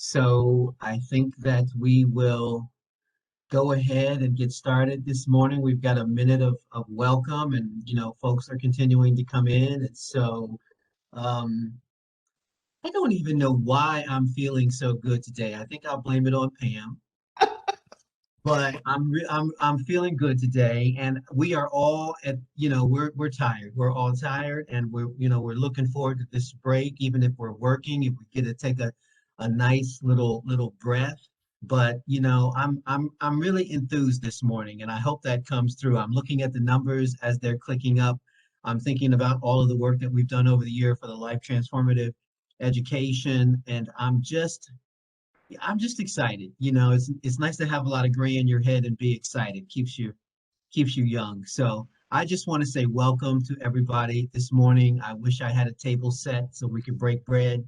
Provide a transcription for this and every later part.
So I think that we will go ahead and get started this morning. We've got a minute of welcome and, folks are continuing to come in. And so um, I don't even know why I'm feeling so good today. I think I'll blame it on Pam, but I'm feeling good today. And we are all we're tired. We're all tired and we're looking forward to this break, even if we're working, if we get to take a nice little breath. But I'm really enthused this morning, and I hope that comes through. I'm looking at the numbers as they're clicking up. I'm thinking about all of the work that we've done over the year for the life transformative education, and I'm just excited. It's nice to have a lot of gray in your head and be excited. Keeps you young. So I just want to say welcome to everybody this morning. I wish I had a table set so we could break bread,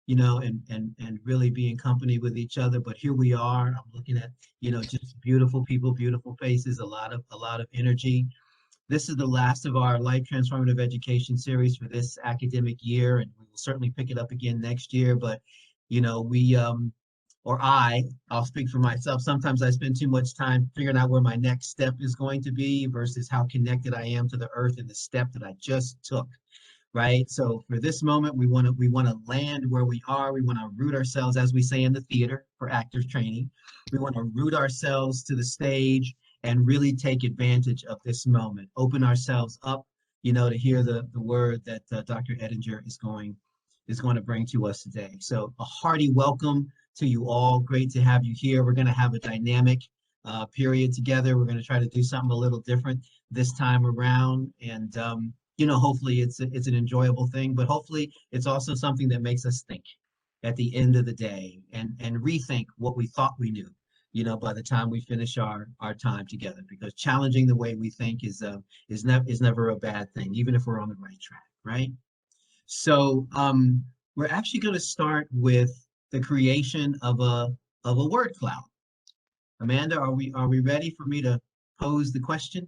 and really be in company with each other. But here we are. I'm looking at, just beautiful people, beautiful faces, a lot of energy. This is the last of our Life Transformative Education series for this academic year, and we will certainly pick it up again next year. But, we or I'll speak for myself. Sometimes I spend too much time figuring out where my next step is going to be versus how connected I am to the earth and the step that I just took. Right. So for this moment, we want to land where we are. We want to root ourselves, as we say in the theater for actors training. We want to root ourselves to the stage and really take advantage of this moment. Open ourselves up, to hear the word that Dr. Eddinger is going to bring to us today. So a hearty welcome to you all. Great to have you here. We're going to have a dynamic period together. We're going to try to do something a little different this time around. And, hopefully it's an enjoyable thing, but hopefully it's also something that makes us think at the end of the day and rethink what we thought we knew, by the time we finish our time together, because challenging the way we think is never a bad thing, even if we're on the right track, right? So we're actually going to start with the creation of a word cloud. Amanda, are we ready for me to pose the question?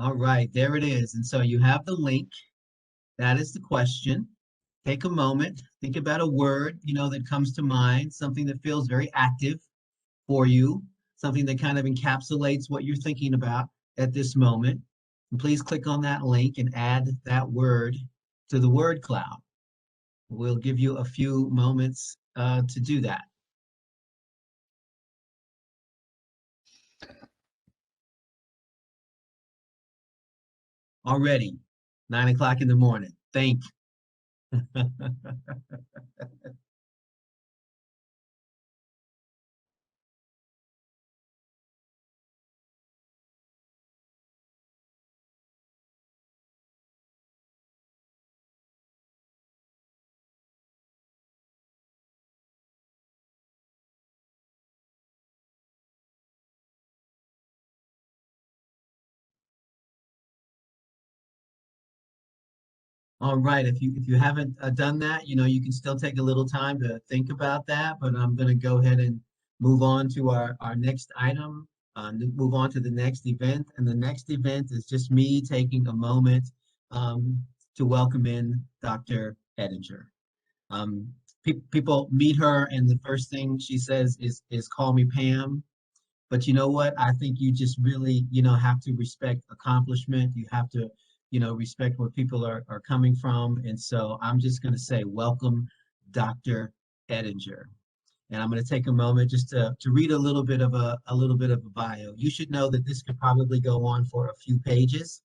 All right, there it is. And so you have the link. That is the question. Take a moment, think about a word, that comes to mind, something that feels very active for you, something that kind of encapsulates what you're thinking about at this moment. And please click on that link and add that word to the word cloud. We'll give you a few moments to do that. Already, 9 o'clock in the morning. Thank you. All right, if you haven't done that, you can still take a little time to think about that, but I'm going to go ahead and move on to our next item, move on to the next event. And the next event is just me taking a moment to welcome in Dr. Eddinger. People meet her, and the first thing she says is call me Pam. But you know what? I think you just really, have to respect accomplishment. You have to, respect where people are coming from. And so I'm just going to say, welcome, Dr. Eddinger. And I'm going to take a moment just to read a little bit of a bio. You should know that this could probably go on for a few pages,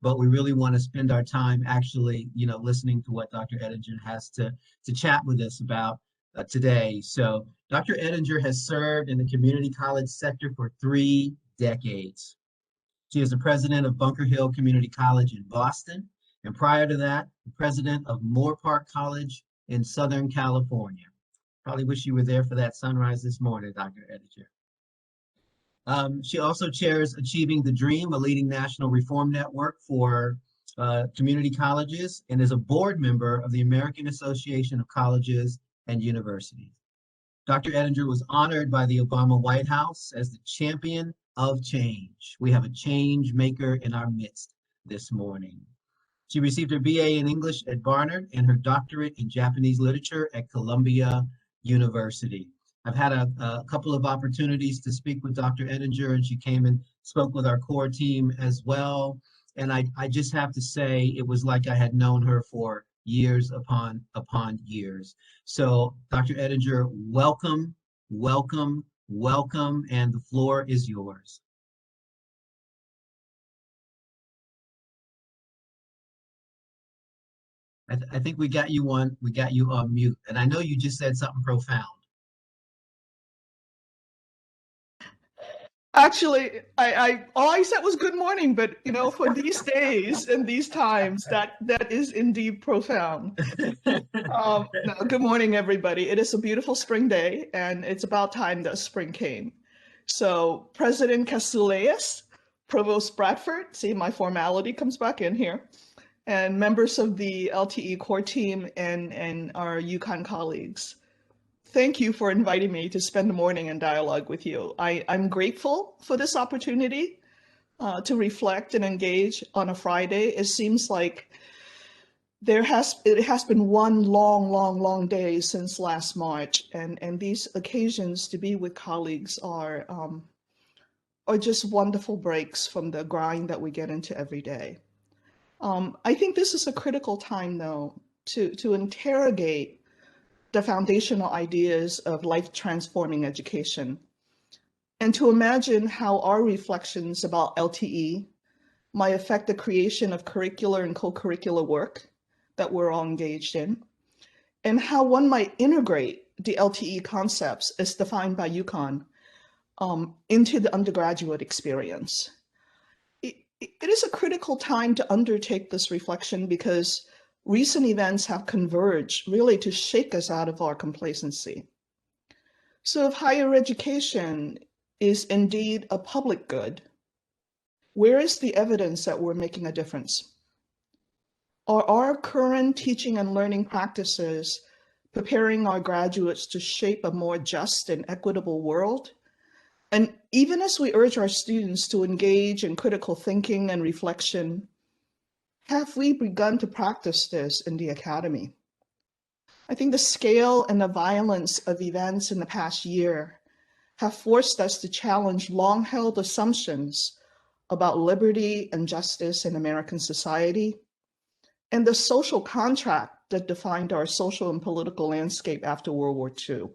but we really want to spend our time actually, listening to what Dr. Eddinger has to chat with us about today. So Dr. Eddinger has served in the community college sector for 3 decades. She is the president of Bunker Hill Community College in Boston, and prior to that, the president of Moorpark College in Southern California. Probably wish you were there for that sunrise this morning, Dr. Eddinger. She also chairs Achieving the Dream, a leading national reform network for community colleges, and is a board member of the American Association of Colleges and Universities. Dr. Eddinger was honored by the Obama White House as the champion of change. We have a change maker in our midst this morning. She received her BA in English at Barnard and her doctorate in Japanese literature at Columbia University. I've had a couple of opportunities to speak with Dr. Eddinger, and she came and spoke with our core team as well. And I just have to say, it was like I had known her for years upon years. So, Dr. Eddinger, welcome, welcome, welcome, and the floor is yours. I think we got you on mute, and I know you just said something profound. Actually, all I said was good morning, but you know, for these days and these times, that is indeed profound. No, good morning, everybody. It is a beautiful spring day, and it's about time that spring came. So, President Casouleas, Provost Bradford, see my formality comes back in here, and members of the LTE core team and our UConn colleagues. Thank you for inviting me to spend the morning in dialogue with you. I'm grateful for this opportunity to reflect and engage on a Friday. It seems like it has been one long day since last March, and these occasions to be with colleagues are just wonderful breaks from the grind that we get into every day. I think this is a critical time, though, to interrogate the foundational ideas of life-transforming education, and to imagine how our reflections about LTE might affect the creation of curricular and co-curricular work that we're all engaged in, and how one might integrate the LTE concepts as defined by UConn into the undergraduate experience. It is a critical time to undertake this reflection because recent events have converged really to shake us out of our complacency. So if higher education is indeed a public good, where is the evidence that we're making a difference? Are our current teaching and learning practices preparing our graduates to shape a more just and equitable world? And even as we urge our students to engage in critical thinking and reflection, have we begun to practice this in the academy? I think the scale and the violence of events in the past year have forced us to challenge long-held assumptions about liberty and justice in American society and the social contract that defined our social and political landscape after World War II.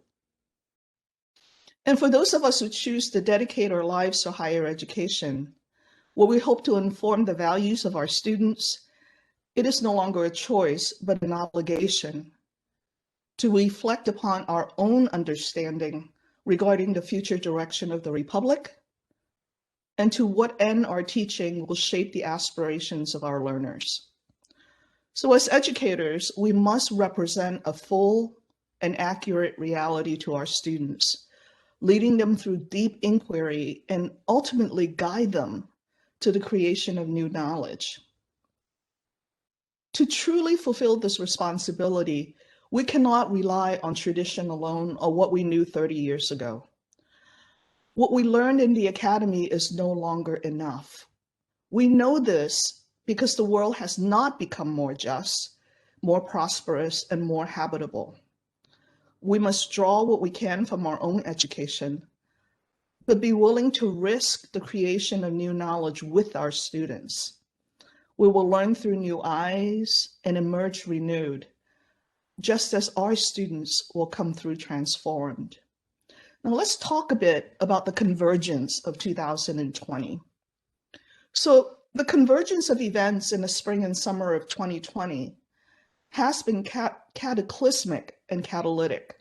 And for those of us who choose to dedicate our lives to higher education, where we hope to inform the values of our students, it is no longer a choice, but an obligation to reflect upon our own understanding regarding the future direction of the Republic and to what end our teaching will shape the aspirations of our learners. So as educators, we must represent a full and accurate reality to our students, leading them through deep inquiry and ultimately guide them to the creation of new knowledge. To truly fulfill this responsibility, we cannot rely on tradition alone or what we knew 30 years ago. What we learned in the academy is no longer enough. We know this because the world has not become more just, more prosperous, and more habitable. We must draw what we can from our own education, but be willing to risk the creation of new knowledge with our students. We will learn through new eyes and emerge renewed, just as our students will come through transformed. Now let's talk a bit about the convergence of 2020. So the convergence of events in the spring and summer of 2020 has been cataclysmic and catalytic.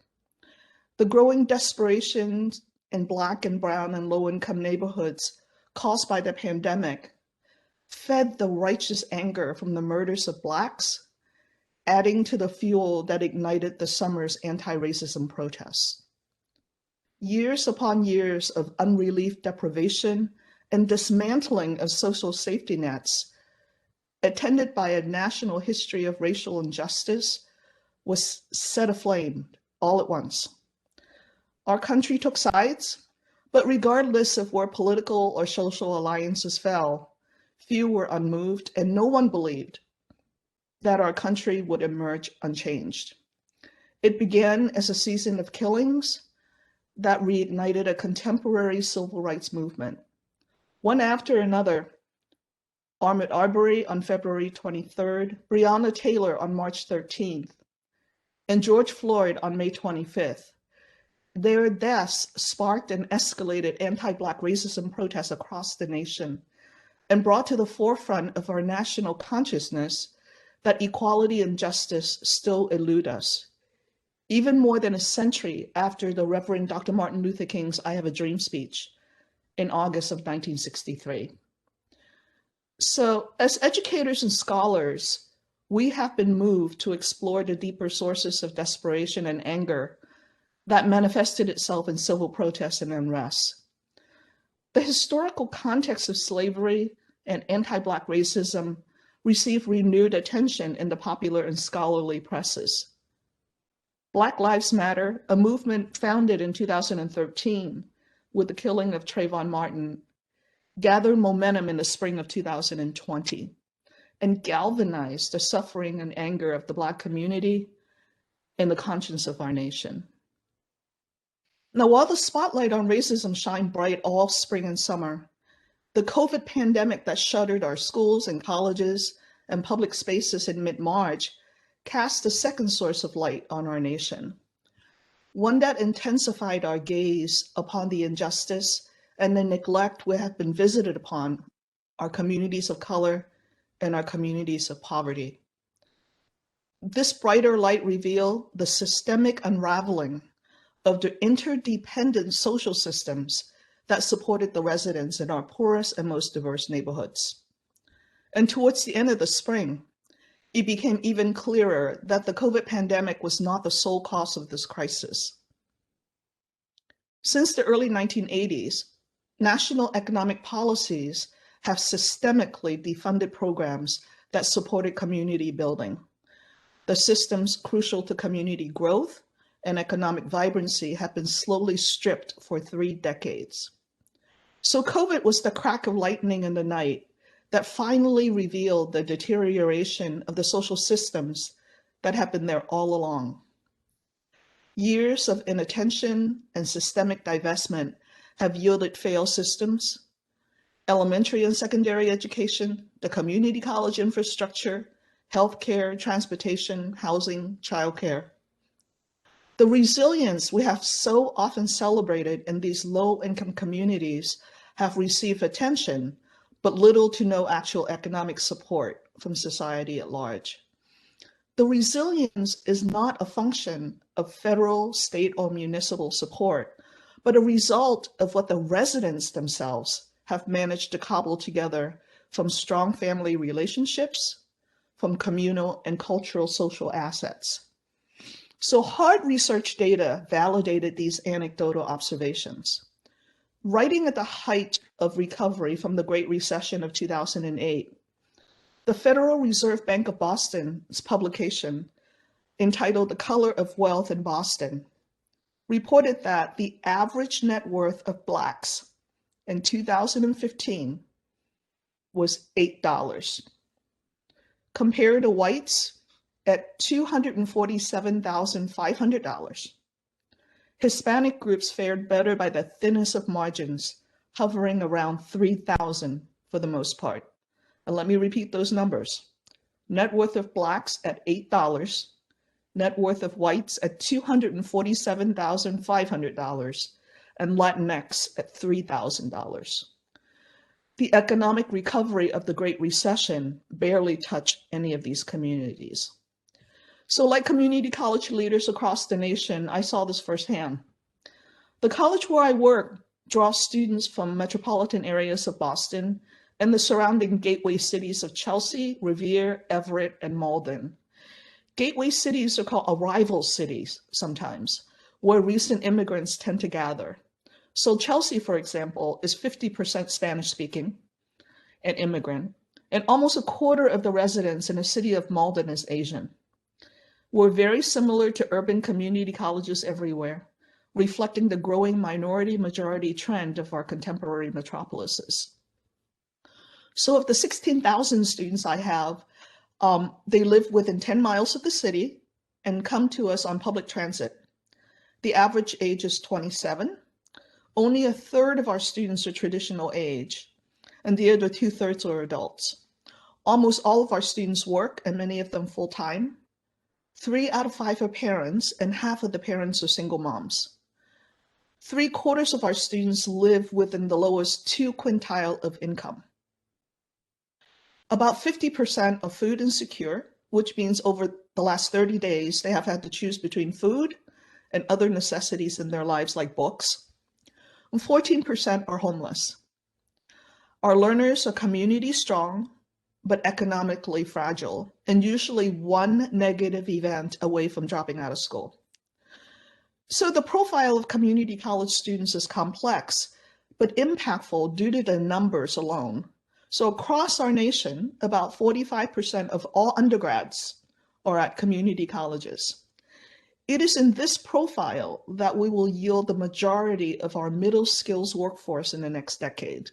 The growing desperation in Black and brown and low-income neighborhoods caused by the pandemic fed the righteous anger from the murders of Blacks, adding to the fuel that ignited the summer's anti-racism protests. Years upon years of unrelieved deprivation and dismantling of social safety nets, attended by a national history of racial injustice, was set aflame all at once. Our country took sides, but regardless of where political or social alliances fell, few were unmoved and no one believed that our country would emerge unchanged. It began as a season of killings that reignited a contemporary civil rights movement. One after another, Ahmaud Arbery on February 23rd, Breonna Taylor on March 13th, and George Floyd on May 25th. Their deaths sparked and escalated anti-Black racism protests across the nation and brought to the forefront of our national consciousness that equality and justice still elude us, even more than a century after the Reverend Dr. Martin Luther King's I Have a Dream speech in August of 1963. So, as educators and scholars, we have been moved to explore the deeper sources of desperation and anger that manifested itself in civil protests and unrest. The historical context of slavery and anti-Black racism received renewed attention in the popular and scholarly presses. Black Lives Matter, a movement founded in 2013 with the killing of Trayvon Martin, gathered momentum in the spring of 2020 and galvanized the suffering and anger of the Black community and the conscience of our nation. Now, while the spotlight on racism shined bright all spring and summer, the COVID pandemic that shuttered our schools and colleges and public spaces in mid-March cast a second source of light on our nation, one that intensified our gaze upon the injustice and the neglect we have been visited upon our communities of color and our communities of poverty. This brighter light revealed the systemic unraveling of the interdependent social systems that supported the residents in our poorest and most diverse neighborhoods. And towards the end of the spring, it became even clearer that the COVID pandemic was not the sole cause of this crisis. Since the early 1980s, national economic policies have systemically defunded programs that supported community building. The systems crucial to community growth and economic vibrancy have been slowly stripped for 3 decades. So COVID was the crack of lightning in the night that finally revealed the deterioration of the social systems that have been there all along. Years of inattention and systemic divestment have yielded failed systems: elementary and secondary education, the community college infrastructure, healthcare, transportation, housing, childcare. The resilience we have so often celebrated in these low-income communities have received attention, but little to no actual economic support from society at large. The resilience is not a function of federal, state, or municipal support, but a result of what the residents themselves have managed to cobble together from strong family relationships, from communal and cultural social assets. So hard research data validated these anecdotal observations. Writing at the height of recovery from the Great Recession of 2008, the Federal Reserve Bank of Boston's publication, entitled The Color of Wealth in Boston, reported that the average net worth of Blacks in 2015 was $8, compared to whites at $247,500. Hispanic groups fared better by the thinnest of margins, hovering around $3,000 for the most part. And let me repeat those numbers. Net worth of Blacks at $8, net worth of whites at $247,500, and Latinx at $3,000. The economic recovery of the Great Recession barely touched any of these communities. So like community college leaders across the nation, I saw this firsthand. The college where I work draws students from metropolitan areas of Boston and the surrounding gateway cities of Chelsea, Revere, Everett, and Malden. Gateway cities are called arrival cities sometimes, where recent immigrants tend to gather. So Chelsea, for example, is 50% Spanish speaking and immigrant, and almost a quarter of the residents in the city of Malden is Asian. We're very similar to urban community colleges everywhere, reflecting the growing minority-majority trend of our contemporary metropolises. So of the 16,000 students I have, They live within 10 miles of the city and come to us on public transit. The average age is 27. Only a third of our students are traditional age, and the other 2/3 are adults. Almost all of our students work, and many of them full-time. 3 out of 5 are parents, and half of the parents are single moms. 3/4 of our students live within the lowest 2 quintile of income. About 50% are food insecure, which means over the last 30 days, they have had to choose between food and other necessities in their lives like books. And 14% are homeless. Our learners are community strong, but economically fragile, and usually one negative event away from dropping out of school. So the profile of community college students is complex, but impactful due to the numbers alone. So across our nation, about 45% of all undergrads are at community colleges. It is in this profile that we will yield the majority of our middle skills workforce in the next decade.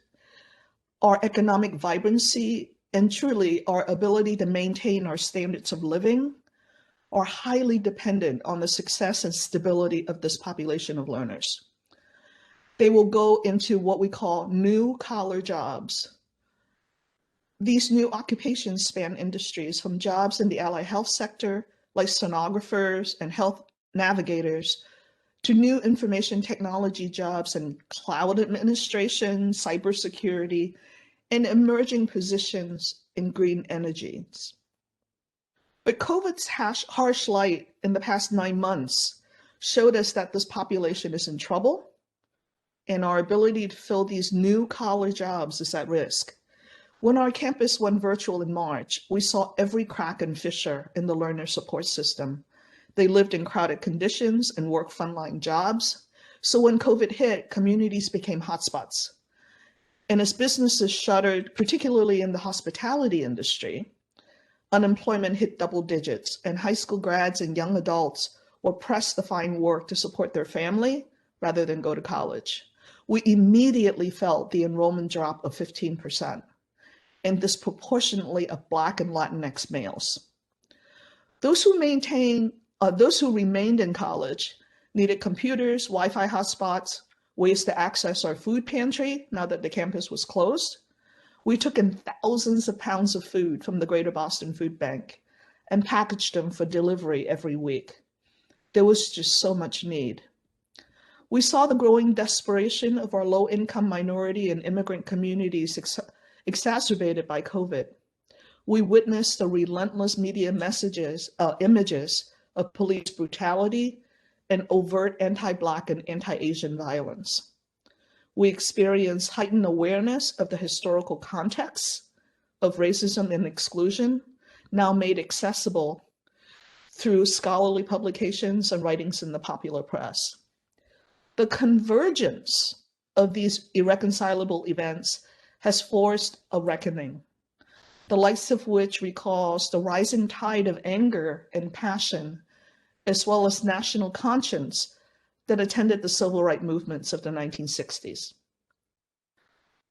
Our economic vibrancy and truly our ability to maintain our standards of living are highly dependent on the success and stability of this population of learners. They will go into what we call new collar jobs. These new occupations span industries from jobs in the allied health sector, like sonographers and health navigators, to new information technology jobs in cloud administration, cybersecurity, and emerging positions in green energies. But COVID's harsh light in the past 9 months showed us that this population is in trouble, and our ability to fill these new collar jobs is at risk. When our campus went virtual in March, we saw every crack and fissure in the learner support system. They lived in crowded conditions and worked frontline jobs. So when COVID hit, communities became hotspots. And as businesses shuttered, particularly in the hospitality industry, unemployment hit double digits, and high school grads and young adults were pressed to find work to support their family rather than go to college. We immediately felt the enrollment drop of 15%, and disproportionately of Black and Latinx males. Those who remained in college needed computers, Wi-Fi hotspots, ways to access our food pantry now that the campus was closed. We took in thousands of pounds of food from the Greater Boston Food Bank and packaged them for delivery every week. There was just so much need. We saw the growing desperation of our low-income minority and immigrant communities exacerbated by COVID. We witnessed the relentless media images of police brutality and overt anti-Black and anti-Asian violence. We experienced heightened awareness of the historical context of racism and exclusion, now made accessible through scholarly publications and writings in the popular press. The convergence of these irreconcilable events has forced a reckoning, the likes of which recalls the rising tide of anger and passion, as well as national conscience that attended the civil rights movements of the 1960s.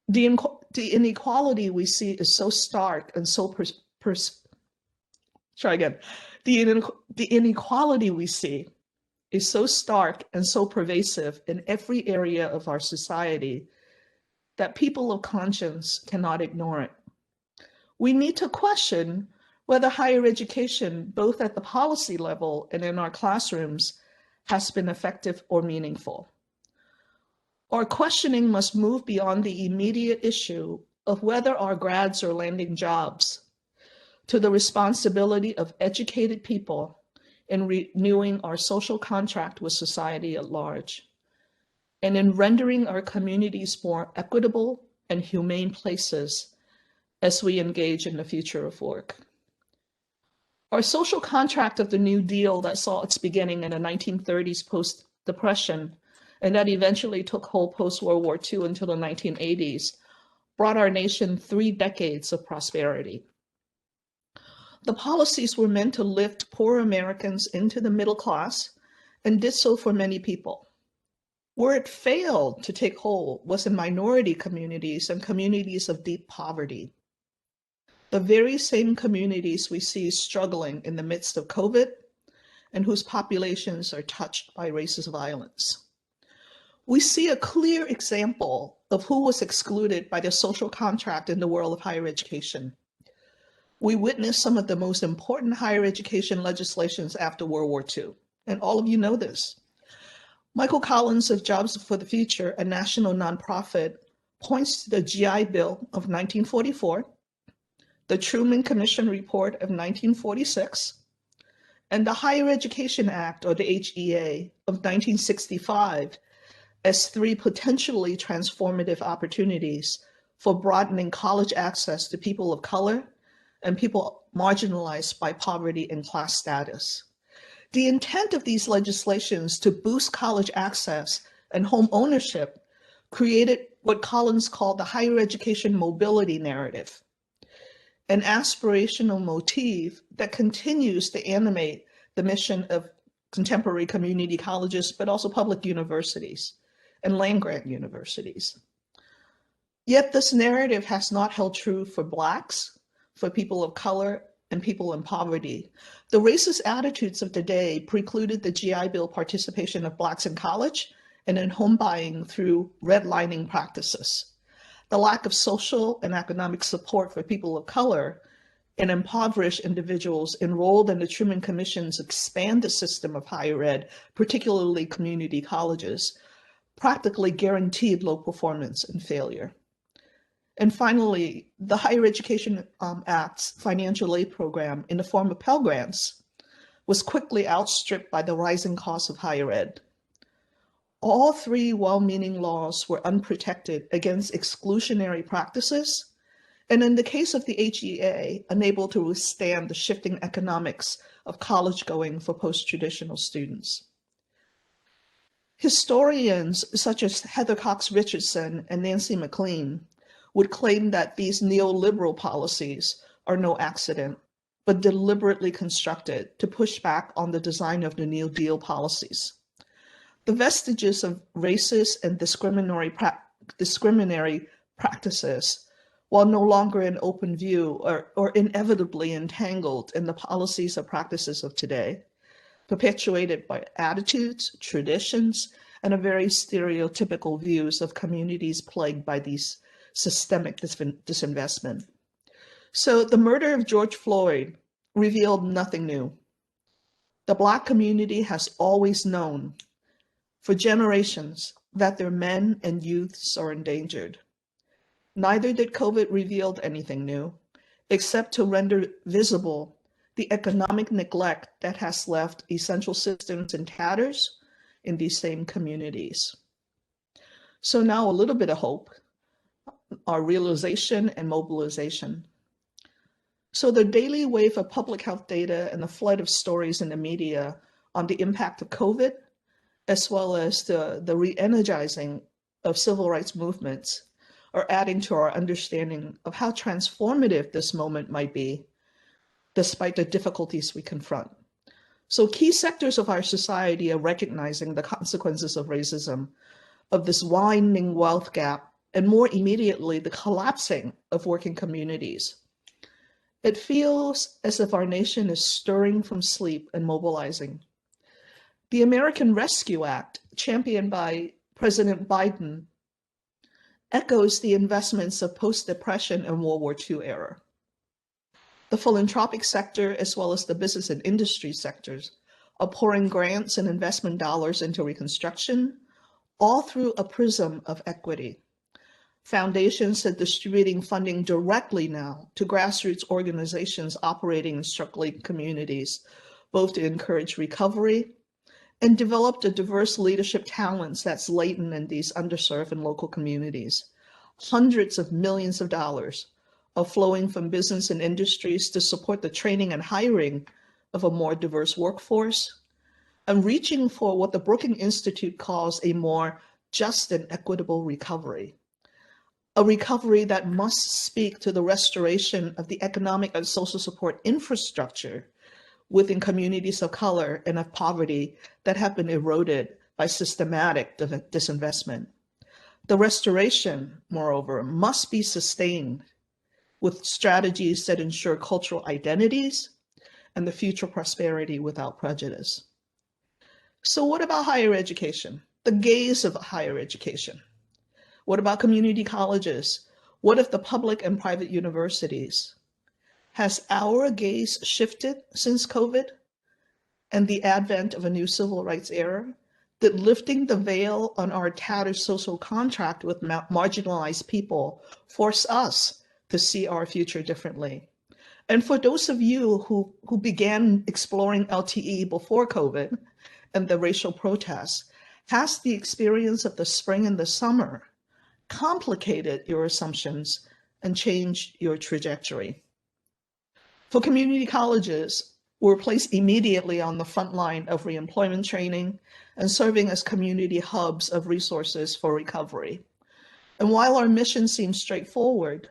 The inequality we see is so stark and so the inequality we see is so stark and so pervasive in every area of our society that people of conscience cannot ignore it. We need to question whether higher education, both at the policy level and in our classrooms, has been effective or meaningful. Our questioning must move beyond the immediate issue of whether our grads are landing jobs to the responsibility of educated people in renewing our social contract with society at large, and in rendering our communities more equitable and humane places as we engage in the future of work. Our social contract of the New Deal that saw its beginning in the 1930s post-Depression, and that eventually took hold post-World War II until the 1980s, brought our nation 3 decades of prosperity. The policies were meant to lift poor Americans into the middle class and did so for many people. Where it failed to take hold was in minority communities and communities of deep poverty. the very same communities we see struggling in the midst of COVID and whose populations are touched by racist violence. We see a clear example of who was excluded by the social contract in the world of higher education. We witnessed some of the most important higher education legislations after World War II, and all of you know this. Michael Collins of Jobs for the Future, a national nonprofit, points to the GI Bill of 1944, the Truman Commission Report of 1946, and the Higher Education Act, or the HEA, of 1965 as three potentially transformative opportunities for broadening college access to people of color and people marginalized by poverty and class status. The intent of these legislations to boost college access and home ownership created what Collins called the higher education mobility narrative, an aspirational motif that continues to animate the mission of contemporary community colleges, but also public universities and land-grant universities. Yet this narrative has not held true for Blacks, for people of color, and people in poverty. The racist attitudes of the day precluded the GI Bill participation of Blacks in college and in home buying through redlining practices. The lack of social and economic support for people of color and impoverished individuals enrolled in the Truman Commission's expanded system of higher ed, particularly community colleges, practically guaranteed low performance and failure. And finally, the Higher Education Act's financial aid program in the form of Pell Grants was quickly outstripped by the rising costs of higher ed. All three well-meaning laws were unprotected against exclusionary practices, and in the case of the HEA, unable to withstand the shifting economics of college going for post-traditional students. Historians such as Heather Cox Richardson and Nancy McLean would claim that these neoliberal policies are no accident, but deliberately constructed to push back on the design of the New Deal policies. The vestiges of racist and discriminatory practices, while no longer in open view, are inevitably entangled in the policies or practices of today, perpetuated by attitudes, traditions, and a very stereotypical views of communities plagued by these systemic disinvestment. So the murder of George Floyd revealed nothing new. The Black community has always known for generations that their men and youths are endangered. Neither did COVID reveal anything new, except to render visible the economic neglect that has left essential systems in tatters in these same communities. So now a little bit of hope, our realization and mobilization. So the daily wave of public health data and the flood of stories in the media on the impact of COVID, as well as the re-energizing of civil rights movements, are adding to our understanding of how transformative this moment might be, despite the difficulties we confront. So key sectors of our society are recognizing the consequences of racism, of this widening wealth gap, and more immediately, the collapsing of working communities. It feels as if our nation is stirring from sleep and mobilizing. The American Rescue Act, championed by President Biden, echoes the investments of post-Depression and World War II era. The philanthropic sector, as well as the business and industry sectors, are pouring grants and investment dollars into reconstruction, all through a prism of equity. Foundations are distributing funding directly now to grassroots organizations operating in struggling communities, both to encourage recovery and develop the diverse leadership talents that's latent in these underserved and local communities. Hundreds of millions of dollars are flowing from business and industries to support the training and hiring of a more diverse workforce, and reaching for what the Brookings Institute calls a more just and equitable recovery. A recovery that must speak to the restoration of the economic and social support infrastructure within communities of color and of poverty that have been eroded by systematic disinvestment. The restoration, moreover, must be sustained with strategies that ensure cultural identities and the future prosperity without prejudice. So what about higher education? The gaze of higher education? What about community colleges? What of the public and private universities? Has our gaze shifted since COVID and the advent of a new civil rights era? Did lifting the veil on our tattered social contract with marginalized people force us to see our future differently? And for those of you who began exploring LTE before COVID and the racial protests, has the experience of the spring and the summer complicated your assumptions and changed your trajectory? For community colleges, we're placed immediately on the front line of reemployment training and serving as community hubs of resources for recovery. And while our mission seems straightforward,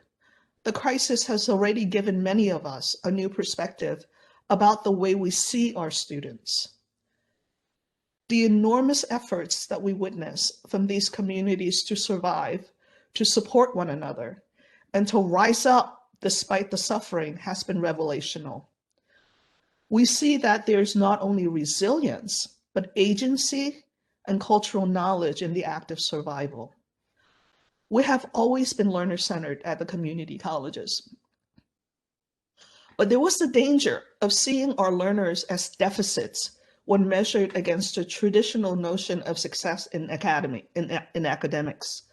the crisis has already given many of us a new perspective about the way we see our students. The enormous efforts that we witness from these communities to survive, to support one another, and to rise up despite the suffering has been revelational. We see that there's not only resilience, but agency and cultural knowledge in the act of survival. We have always been learner-centered at the community colleges. But there was the danger of seeing our learners as deficits when measured against the traditional notion of success in academics.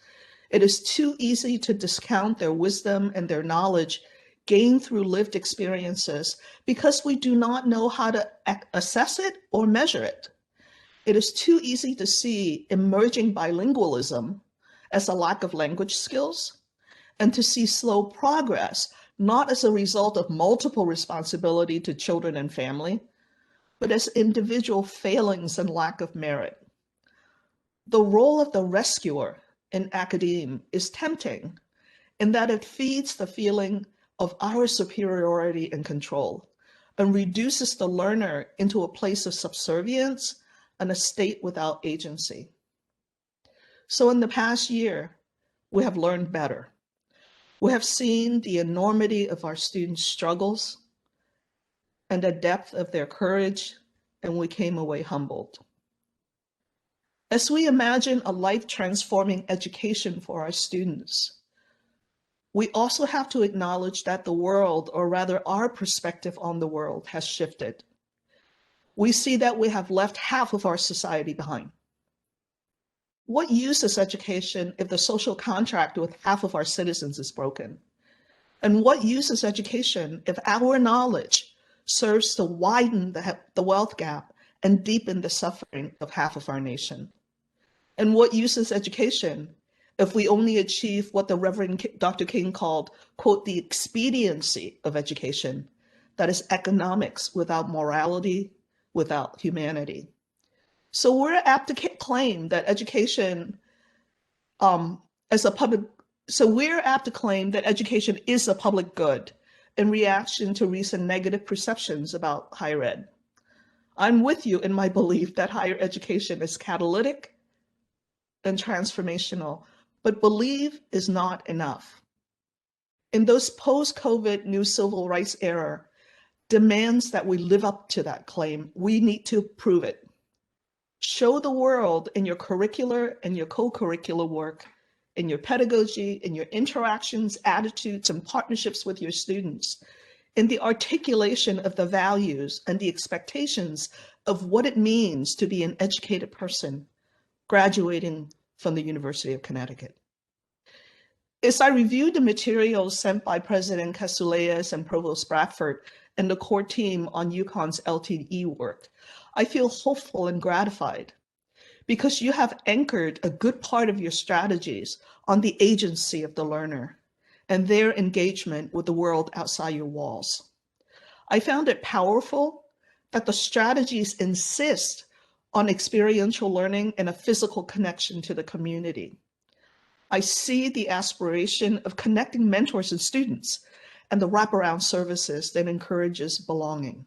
It is too easy to discount their wisdom and their knowledge gained through lived experiences because we do not know how to assess it or measure it. It is too easy to see emerging bilingualism as a lack of language skills and to see slow progress not as a result of multiple responsibility to children and family, but as individual failings and lack of merit. The role of the rescuer in academe is tempting in that it feeds the feeling of our superiority and control and reduces the learner into a place of subservience and a state without agency. So in the past year, we have learned better. We have seen the enormity of our students' struggles and the depth of their courage, and we came away humbled. As we imagine a life-transforming education for our students, we also have to acknowledge that the world, or rather our perspective on the world, has shifted. We see that we have left half of our society behind. What use is education if the social contract with half of our citizens is broken? And what use is education if our knowledge serves to widen the wealth gap and deepen the suffering of half of our nation? And what use is education if we only achieve what the Reverend Dr. King called, quote, the expediency of education, that is economics without morality, without humanity? So we're apt to claim that education is a public good in reaction to recent negative perceptions about higher ed. I'm with you in my belief that higher education is catalytic and transformational, but believe is not enough. In those post-COVID new civil rights era demands that we live up to that claim, we need to prove it. Show the world in your curricular and your co-curricular work, in your pedagogy, in your interactions, attitudes, and partnerships with your students, in the articulation of the values and the expectations of what it means to be an educated person graduating from the University of Connecticut. As I reviewed the materials sent by President Cassuleyas and Provost Bradford and the core team on UConn's LTE work, I feel hopeful and gratified because you have anchored a good part of your strategies on the agency of the learner and their engagement with the world outside your walls. I found it powerful that the strategies insist on experiential learning and a physical connection to the community. I see the aspiration of connecting mentors and students and the wraparound services that encourages belonging.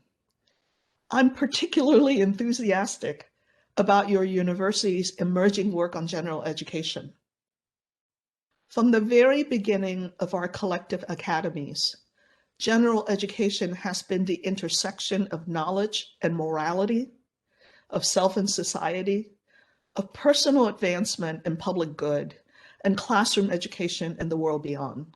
I'm particularly enthusiastic about your university's emerging work on general education. From the very beginning of our collective academies, general education has been the intersection of knowledge and morality, of self and society, of personal advancement and public good, and classroom education and the world beyond.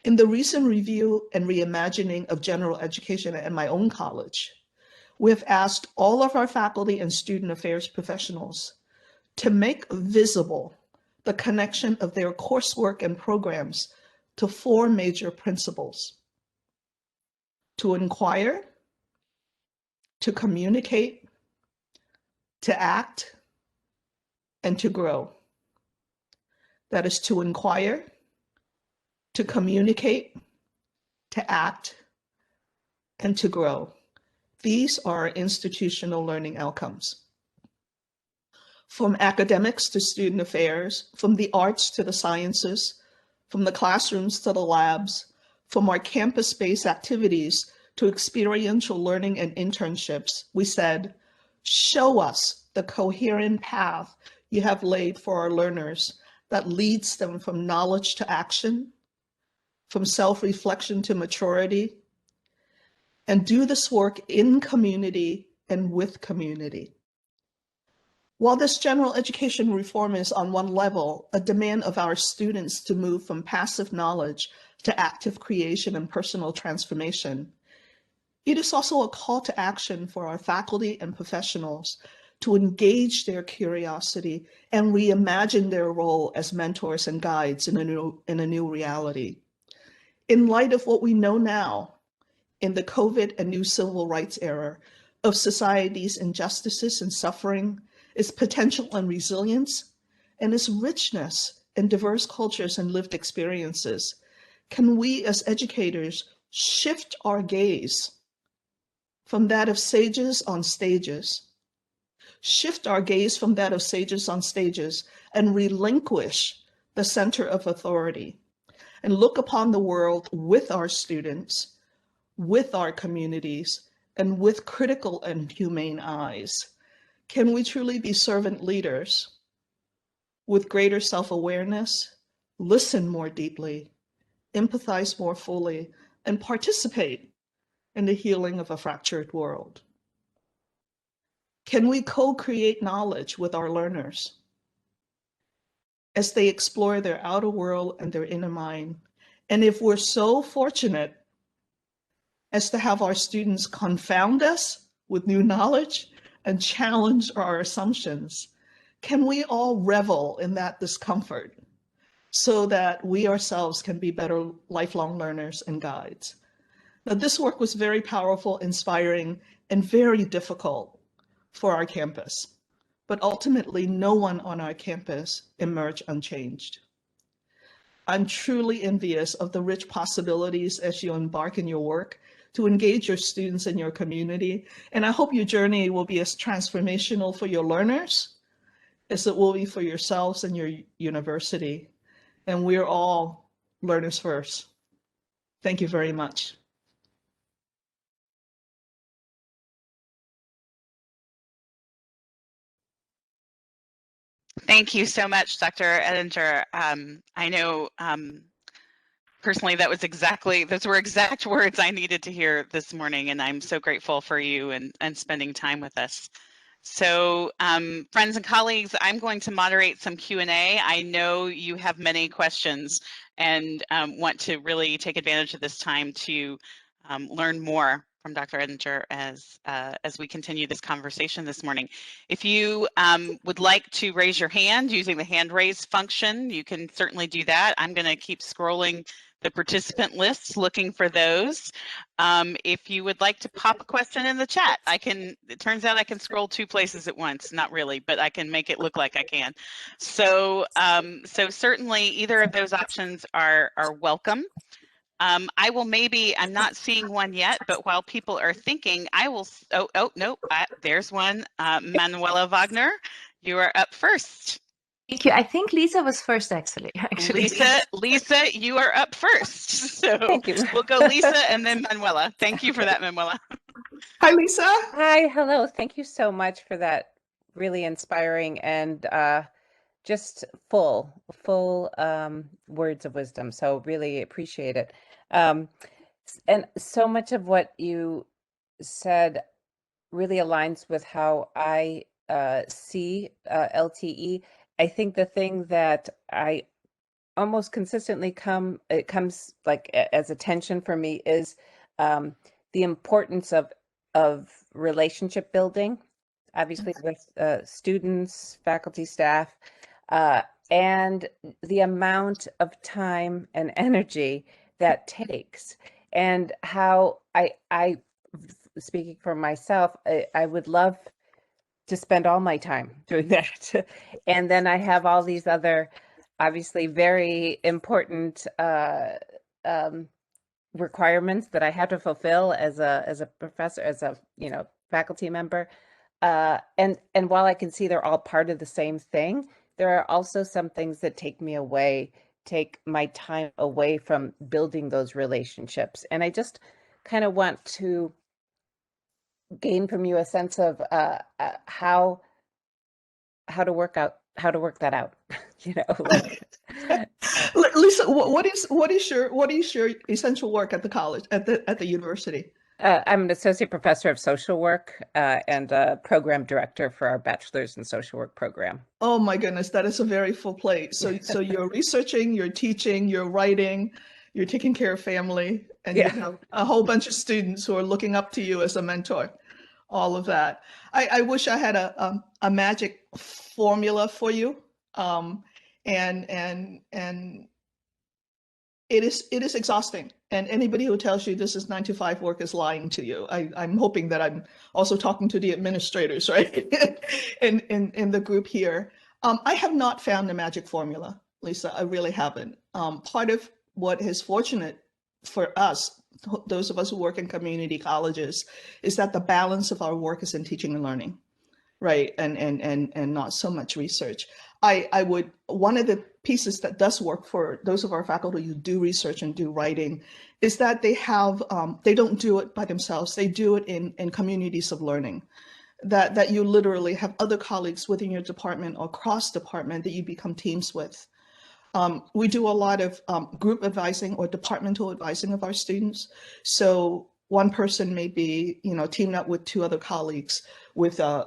In the recent review and reimagining of general education at my own college, we have asked all of our faculty and student affairs professionals to make visible the connection of their coursework and programs to 4 major principles: to inquire, to communicate, to act, and to grow. That is to inquire, to communicate, to act, and to grow. These are institutional learning outcomes. From academics to student affairs, from the arts to the sciences, from the classrooms to the labs, from our campus-based activities to experiential learning and internships, we said, show us the coherent path you have laid for our learners that leads them from knowledge to action, from self-reflection to maturity, and do this work in community and with community. While this general education reform is on one level a demand of our students to move from passive knowledge to active creation and personal transformation, it is also a call to action for our faculty and professionals to engage their curiosity and reimagine their role as mentors and guides in a new reality. In light of what we know now in the COVID and new civil rights era of society's injustices and suffering, its potential and resilience, and its richness in diverse cultures and lived experiences, can we as educators shift our gaze from that of sages on stages, and relinquish the center of authority and look upon the world with our students, with our communities, and with critical and humane eyes? Can we truly be servant leaders with greater self-awareness, listen more deeply, empathize more fully, and participate in the healing of a fractured world? Can we co-create knowledge with our learners as they explore their outer world and their inner mind? And if we're so fortunate as to have our students confound us with new knowledge and challenge our assumptions, can we all revel in that discomfort so that we ourselves can be better lifelong learners and guides? Now, this work was very powerful, inspiring, and very difficult for our campus, but ultimately no one on our campus emerged unchanged. I'm truly envious of the rich possibilities as you embark in your work to engage your students in your community, and I hope your journey will be as transformational for your learners as it will be for yourselves and your university. And we're all learners first. Thank you very much. Thank you so much, Dr. Eddinger. I know personally that was those were exact words I needed to hear this morning, and I'm so grateful for you and spending time with us. So friends and colleagues, I'm going to moderate some Q&A. I know you have many questions and want to really take advantage of this time to learn more from Dr. Eddinger as we continue this conversation this morning. If you would like to raise your hand using the hand raise function, you can certainly do that. I'm going to keep scrolling the participant lists, looking for those. If you would like to pop a question in the chat, it turns out I can scroll 2 places at once, not really, but I can make it look like I can. So, so certainly either of those options are welcome. I'm not seeing one yet, but while people are thinking, I will, no, there's one. Manuela Wagner, you are up first. Thank you. I think Lisa was first, actually. Lisa, you are up first. So thank you. We'll go Lisa and then Manuela. Thank you for that, Manuela. Hi, Lisa. Hi, hello. Thank you so much for that really inspiring and just full words of wisdom. So really appreciate it. And so much of what you said really aligns with how I see LTE. I think the thing that I almost consistently comes like as a tension for me is the importance of relationship building, obviously with students, faculty, staff, and the amount of time and energy that takes, and how I speaking for myself, I would love to spend all my time doing that. And then I have all these other, obviously very important requirements that I have to fulfill as a professor, as a faculty member. And while I can see they're all part of the same thing, there are also some things that take my time away from building those relationships. And I just kind of want to gain from you a sense of how to work that out. Lisa, what is your essential work at the college, at the university? I'm an associate professor of social work and a program director for our bachelor's in social work program. Oh my goodness, that is a very full plate. So you're researching, you're teaching, you're writing, you're taking care of family, and you have a whole bunch of students who are looking up to you as a mentor. All of that. I wish I had a magic formula for you, and it is exhausting. And anybody who tells you this is 9-to-5 work is lying to you. I'm hoping that I'm also talking to the administrators, right, in the group here. I have not found the magic formula, Lisa. I really haven't. Part of what is fortunate for us, those of us who work in community colleges, is that the balance of our work is in teaching and learning, right? And not so much research. One of the pieces that does work for those of our faculty who do research and do writing is that they don't do it by themselves. They do it in communities of learning, that you literally have other colleagues within your department or cross department that you become teams with. We do a lot of group advising or departmental advising of our students. So one person may be, teamed up with two other colleagues, with a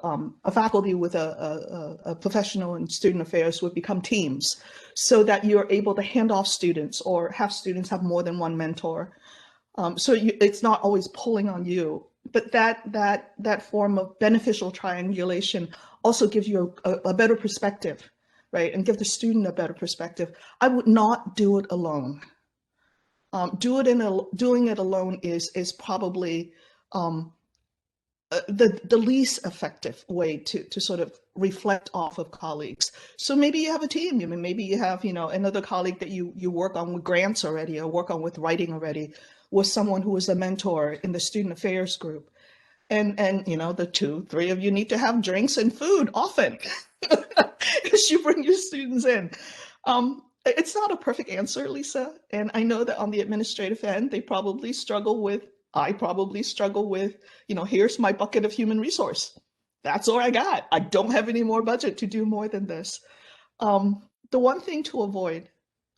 faculty with a professional in student affairs would become teams, so that you're able to hand off students or have students have more than one mentor. So it's not always pulling on you, but that form of beneficial triangulation also gives you a better perspective, right? And give the student a better perspective. I would not do it alone. Doing it alone is probably the least effective way to sort of reflect off of colleagues. So maybe you have a team. Maybe you have another colleague that you work on with grants already, or work on with writing already, with someone who is a mentor in the student affairs group. And the 2-3 of you need to have drinks and food often as you bring your students in. It's not a perfect answer, Lisa. And I know that on the administrative end, I probably struggle with, here's my bucket of human resource. That's all I got. I don't have any more budget to do more than this. The one thing to avoid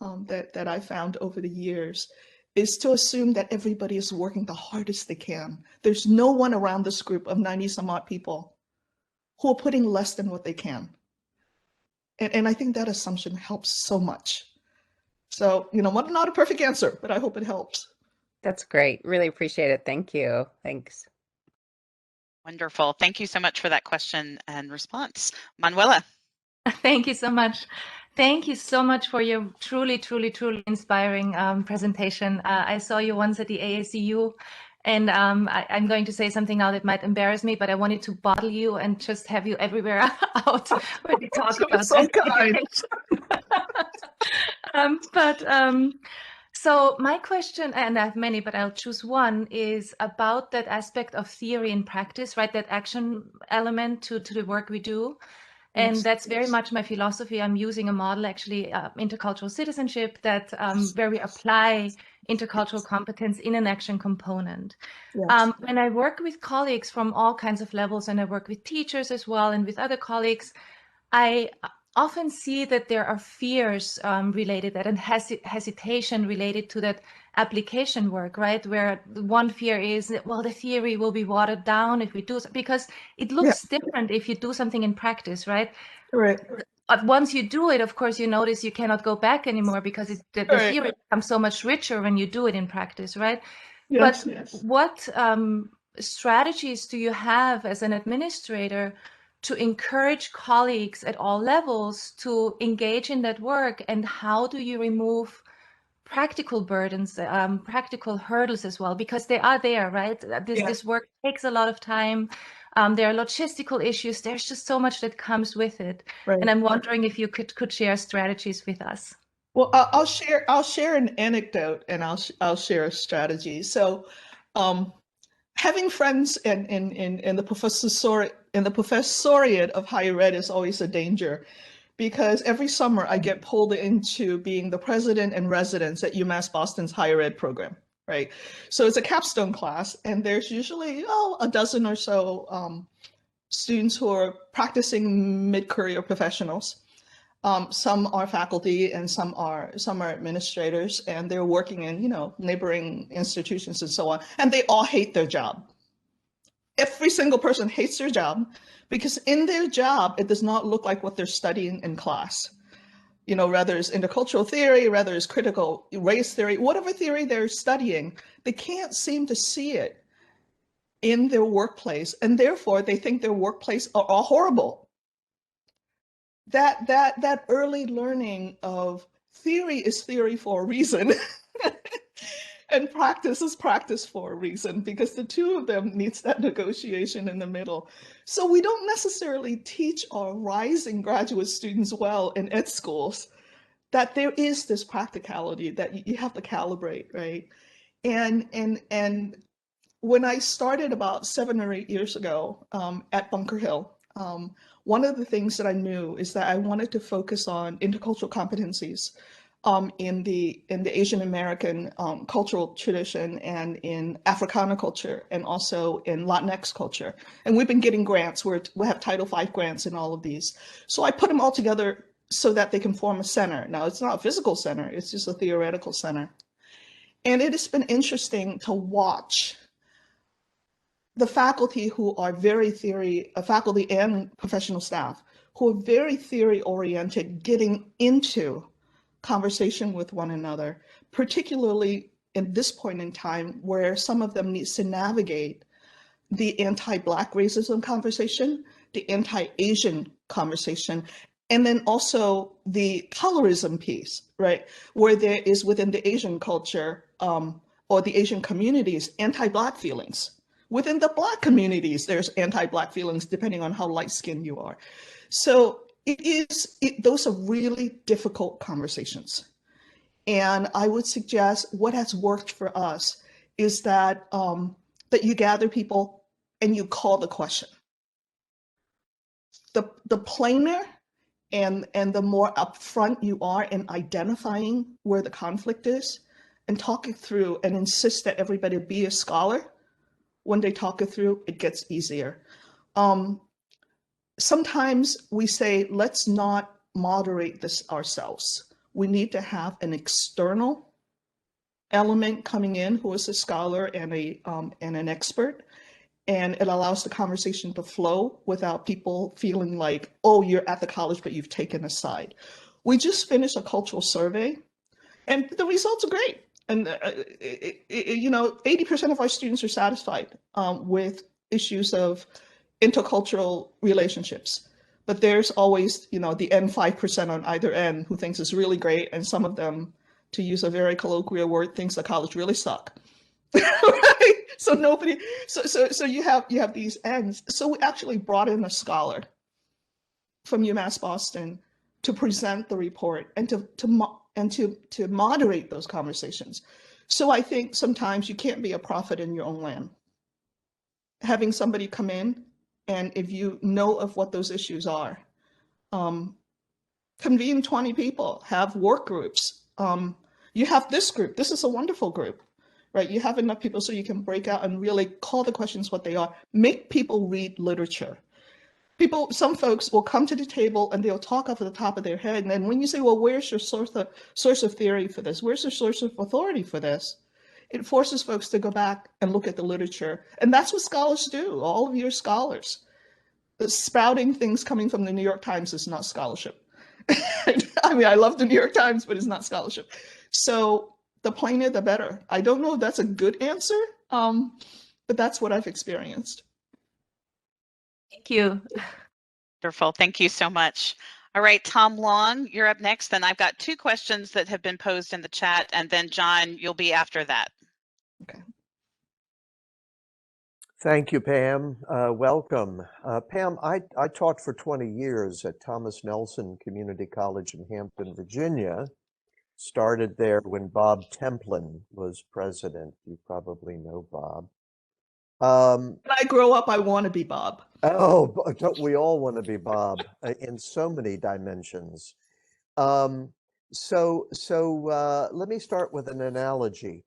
that I found over the years is to assume that everybody is working the hardest they can. There's no one around this group of 90 some odd people who are putting less than what they can. And I think that assumption helps so much. So, not a perfect answer, but I hope it helps. That's great. Really appreciate it. Thank you. Thanks. Wonderful. Thank you so much for that question and response. Manuela. Thank you so much. Thank you so much for your truly, truly, truly inspiring presentation. I saw you once at the AACU, and I'm going to say something now that might embarrass me, but I wanted to bottle you and just have you everywhere out when we talk about so kind. So my question, and I have many, but I'll choose one, is about that aspect of theory and practice, right? That action element to the work we do. And that's very much my philosophy. I'm using a model, actually, intercultural citizenship, that where we apply intercultural competence in an action component. Yes. When I work with colleagues from all kinds of levels, and I work with teachers as well, and with other colleagues, I often see that there are fears related that and hesitation related to that application work, right? Where one fear is that, well, the theory will be watered down if we do so, because it looks different if you do something in practice, right? Right. But once you do it, of course, you notice you cannot go back anymore because the theory becomes so much richer when you do it in practice, right? Yes, But yes. what strategies do you have as an administrator to encourage colleagues at all levels to engage in that work, and how do you remove practical burdens, practical hurdles as well, because they are there, right? This work takes a lot of time. There are logistical issues. There's just so much that comes with it. Right. And I'm wondering if you could share strategies with us. Well, I'll share an anecdote, and I'll share a strategy. So, having friends in the professoriate of higher ed is always a danger, because every summer I get pulled into being the president and residence at UMass Boston's higher ed program, right? So it's a capstone class, and there's usually a dozen or so students who are practicing mid-career professionals. Some are faculty and some are administrators, and they're working in, neighboring institutions and so on, and they all hate their job. Every single person hates their job because in their job, it does not look like what they're studying in class. Rather it's intercultural theory, rather it's critical race theory, whatever theory they're studying, they can't seem to see it in their workplace, and therefore they think their workplace are all horrible. That early learning of theory is theory for a reason and practice is practice for a reason, because the two of them needs that negotiation in the middle. So we don't necessarily teach our rising graduate students well in ed schools that there is this practicality that you have to calibrate, right? And when I started about 7 or 8 years ago at Bunker Hill, one of the things that I knew is that I wanted to focus on intercultural competencies in the Asian American cultural tradition, and in Africana culture, and also in Latinx culture. And we've been getting grants. We have Title V grants in all of these. So I put them all together so that they can form a center. Now, it's not a physical center, it's just a theoretical center. And it has been interesting to watch the faculty who are very faculty and professional staff who are very theory oriented getting into conversation with one another, particularly in this point in time where some of them needs to navigate the anti-Black racism conversation, the anti-Asian conversation, and then also the colorism piece, right? Where there is within the Asian culture or the Asian communities, anti-Black feelings. Within the Black communities, there's anti-Black feelings depending on how light-skinned you are. So those are really difficult conversations. And I would suggest what has worked for us is that that you gather people and you call the question. The plainer and the more upfront you are in identifying where the conflict is and talk it through and insist that everybody be a scholar, when they talk it through, it gets easier. Sometimes we say, let's not moderate this ourselves. We need to have an external element coming in who is a scholar and an expert, and it allows the conversation to flow without people feeling like, oh, you're at the college, but you've taken a side. We just finished a cultural survey, and the results are great. And 80% of our students are satisfied with issues of intercultural relationships. But there's always, the N5% on either end who thinks it's really great, and some of them, to use a very colloquial word, thinks the college really suck. Right? So you have these ends. So we actually brought in a scholar from UMass Boston to present the report and to moderate those conversations. So I think sometimes you can't be a prophet in your own land. Having somebody come in, and if you know of what those issues are, convene 20 people, have work groups. You have this group, this is a wonderful group, right? You have enough people so you can break out and really call the questions what they are, make people read literature. some folks will come to the table and they'll talk off the top of their head. And then when you say, well, where's your source of theory for this? Where's your source of authority for this? It forces folks to go back and look at the literature. And that's what scholars do. All of you are scholars. Spouting things coming from the New York Times is not scholarship. I mean, I love the New York Times, but it's not scholarship. So the plainer, the better. I don't know if that's a good answer, but that's what I've experienced. Thank you. Wonderful. Thank you so much. All right, Tom Long, you're up next. And I've got 2 questions that have been posed in the chat. And then John, you'll be after that. Okay. Thank you, Pam. Welcome. Pam, I taught for 20 years at Thomas Nelson Community College in Hampton, Virginia. Started there when Bob Templin was president. You probably know Bob. When I grow up, I want to be Bob. Oh, don't we all want to be Bob in so many dimensions? So let me start with an analogy.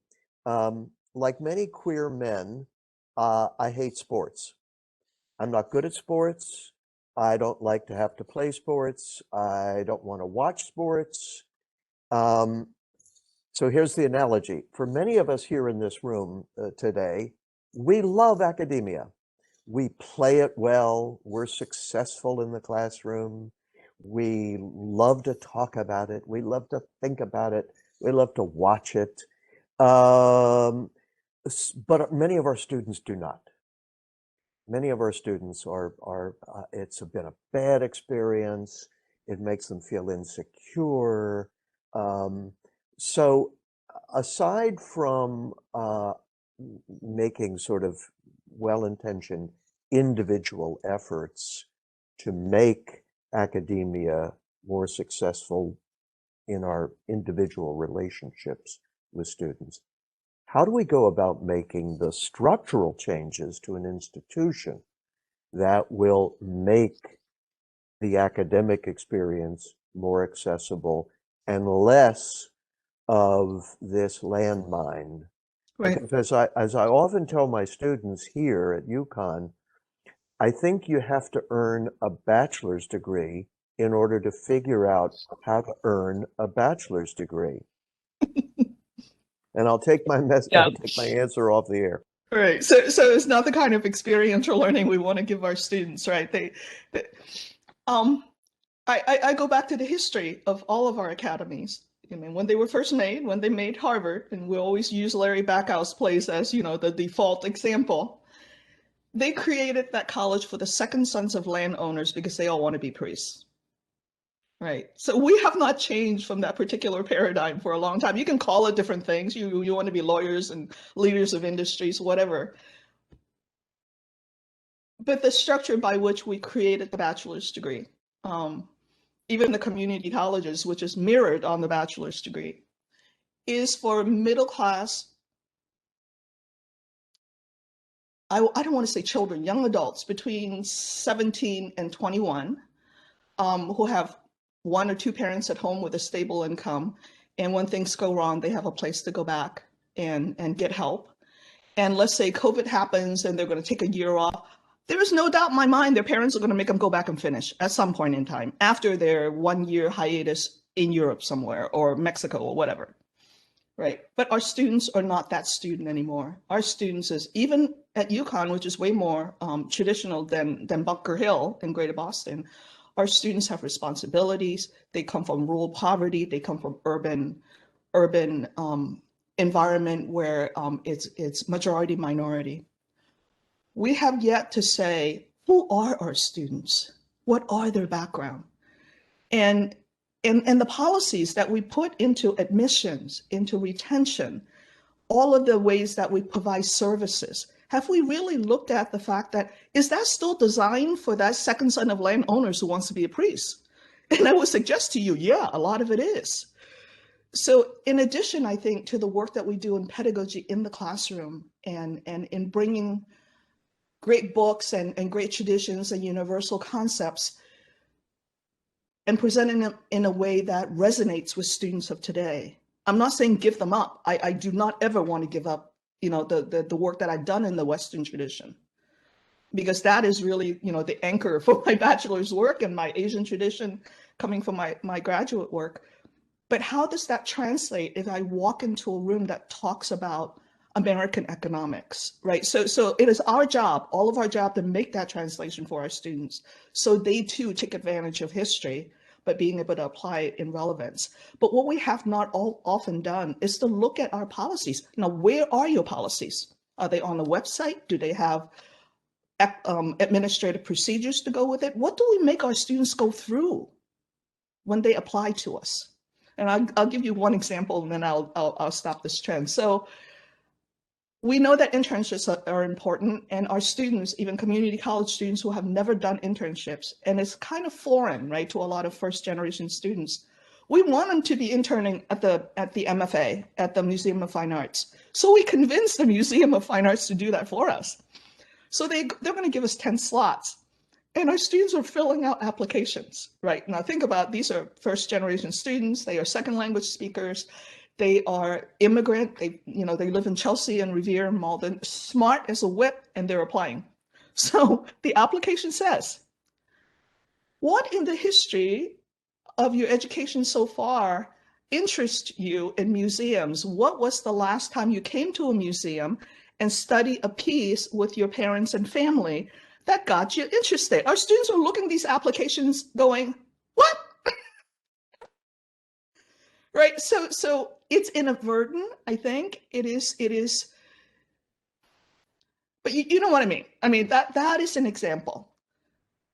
Like many queer men, I hate sports. I'm not good at sports. I don't like to have to play sports. I don't want to watch sports. So here's the analogy. For many of us here in this room today, we love academia. We play it well. We're successful in the classroom. We love to talk about it. We love to think about it. We love to watch it. But many of our students do not. Many of our students it's been a bad experience. It makes them feel insecure. So aside from making sort of well-intentioned individual efforts to make academia more successful in our individual relationships with students, how do we go about making the structural changes to an institution that will make the academic experience more accessible and less of this landmine? Right. Because as I often tell my students here at UConn, I think you have to earn a bachelor's degree in order to figure out how to earn a bachelor's degree. And I'll take my I'll take my answer off the air. Right. So it's not the kind of experiential learning we want to give our students, right? I go back to the history of all of our academies. I mean, when they were first made, when they made Harvard, and we always use Larry Backhouse place as, the default example, they created that college for the second sons of landowners because they all want to be priests. Right. So we have not changed from that particular paradigm for a long time. You can call it different things. You want to be lawyers and leaders of industries, whatever. But the structure by which we created the bachelor's degree, even the community colleges, which is mirrored on the bachelor's degree, is for middle class, I don't want to say children, young adults between 17 and 21, who have 1 or 2 parents at home with a stable income. And when things go wrong, they have a place to go back and get help. And let's say COVID happens and they're going to take a year off. There is no doubt in my mind their parents are going to make them go back and finish at some point in time after their 1-year hiatus in Europe somewhere or Mexico or whatever, right? But our students are not that student anymore. Our students is, even at UConn, which is way more traditional than Bunker Hill in Greater Boston, our students have responsibilities. They come from rural poverty. They come from urban environment where it's majority minority. We have yet to say, who are our students? What are their background? And the policies that we put into admissions, into retention, all of the ways that we provide services, have we really looked at the fact that, is that still designed for that second son of landowners who wants to be a priest? And I would suggest to you, yeah, a lot of it is. So in addition, I think, to the work that we do in pedagogy in the classroom and in bringing great books and great traditions and universal concepts and presenting them in a way that resonates with students of today. I'm not saying give them up. I do not ever want to give up, the work that I've done in the Western tradition, because that is really, you know, the anchor for my bachelor's work and my Asian tradition coming from my graduate work. But how does that translate if I walk into a room that talks about American economics, right? So it is our job, all of our job, to make that translation for our students, so they too take advantage of history, but being able to apply it in relevance. But what we have not often done is to look at our policies. Now, where are your policies? Are they on the website? Do they have administrative procedures to go with it? What do we make our students go through when they apply to us? And I'll give you one example, and then I'll stop this trend. So we know that internships are important, and our students, even community college students who have never done internships, and it's kind of foreign, right, to a lot of first-generation students. We want them to be interning at the MFA, at the Museum of Fine Arts. So we convinced the Museum of Fine Arts to do that for us. So they're going to give us 10 slots. And our students are filling out applications, right? Now think about, these are first-generation students. They are second language speakers. They are immigrant. They live in Chelsea and Revere and Malden, smart as a whip, and they're applying. So the application says, what in the history of your education so far interests you in museums? What was the last time you came to a museum and studied a piece with your parents and family that got you interested? Our students are looking at these applications going, what? Right, so it's inadvertent, I think. It is, but you know what I mean. I mean, that is an example.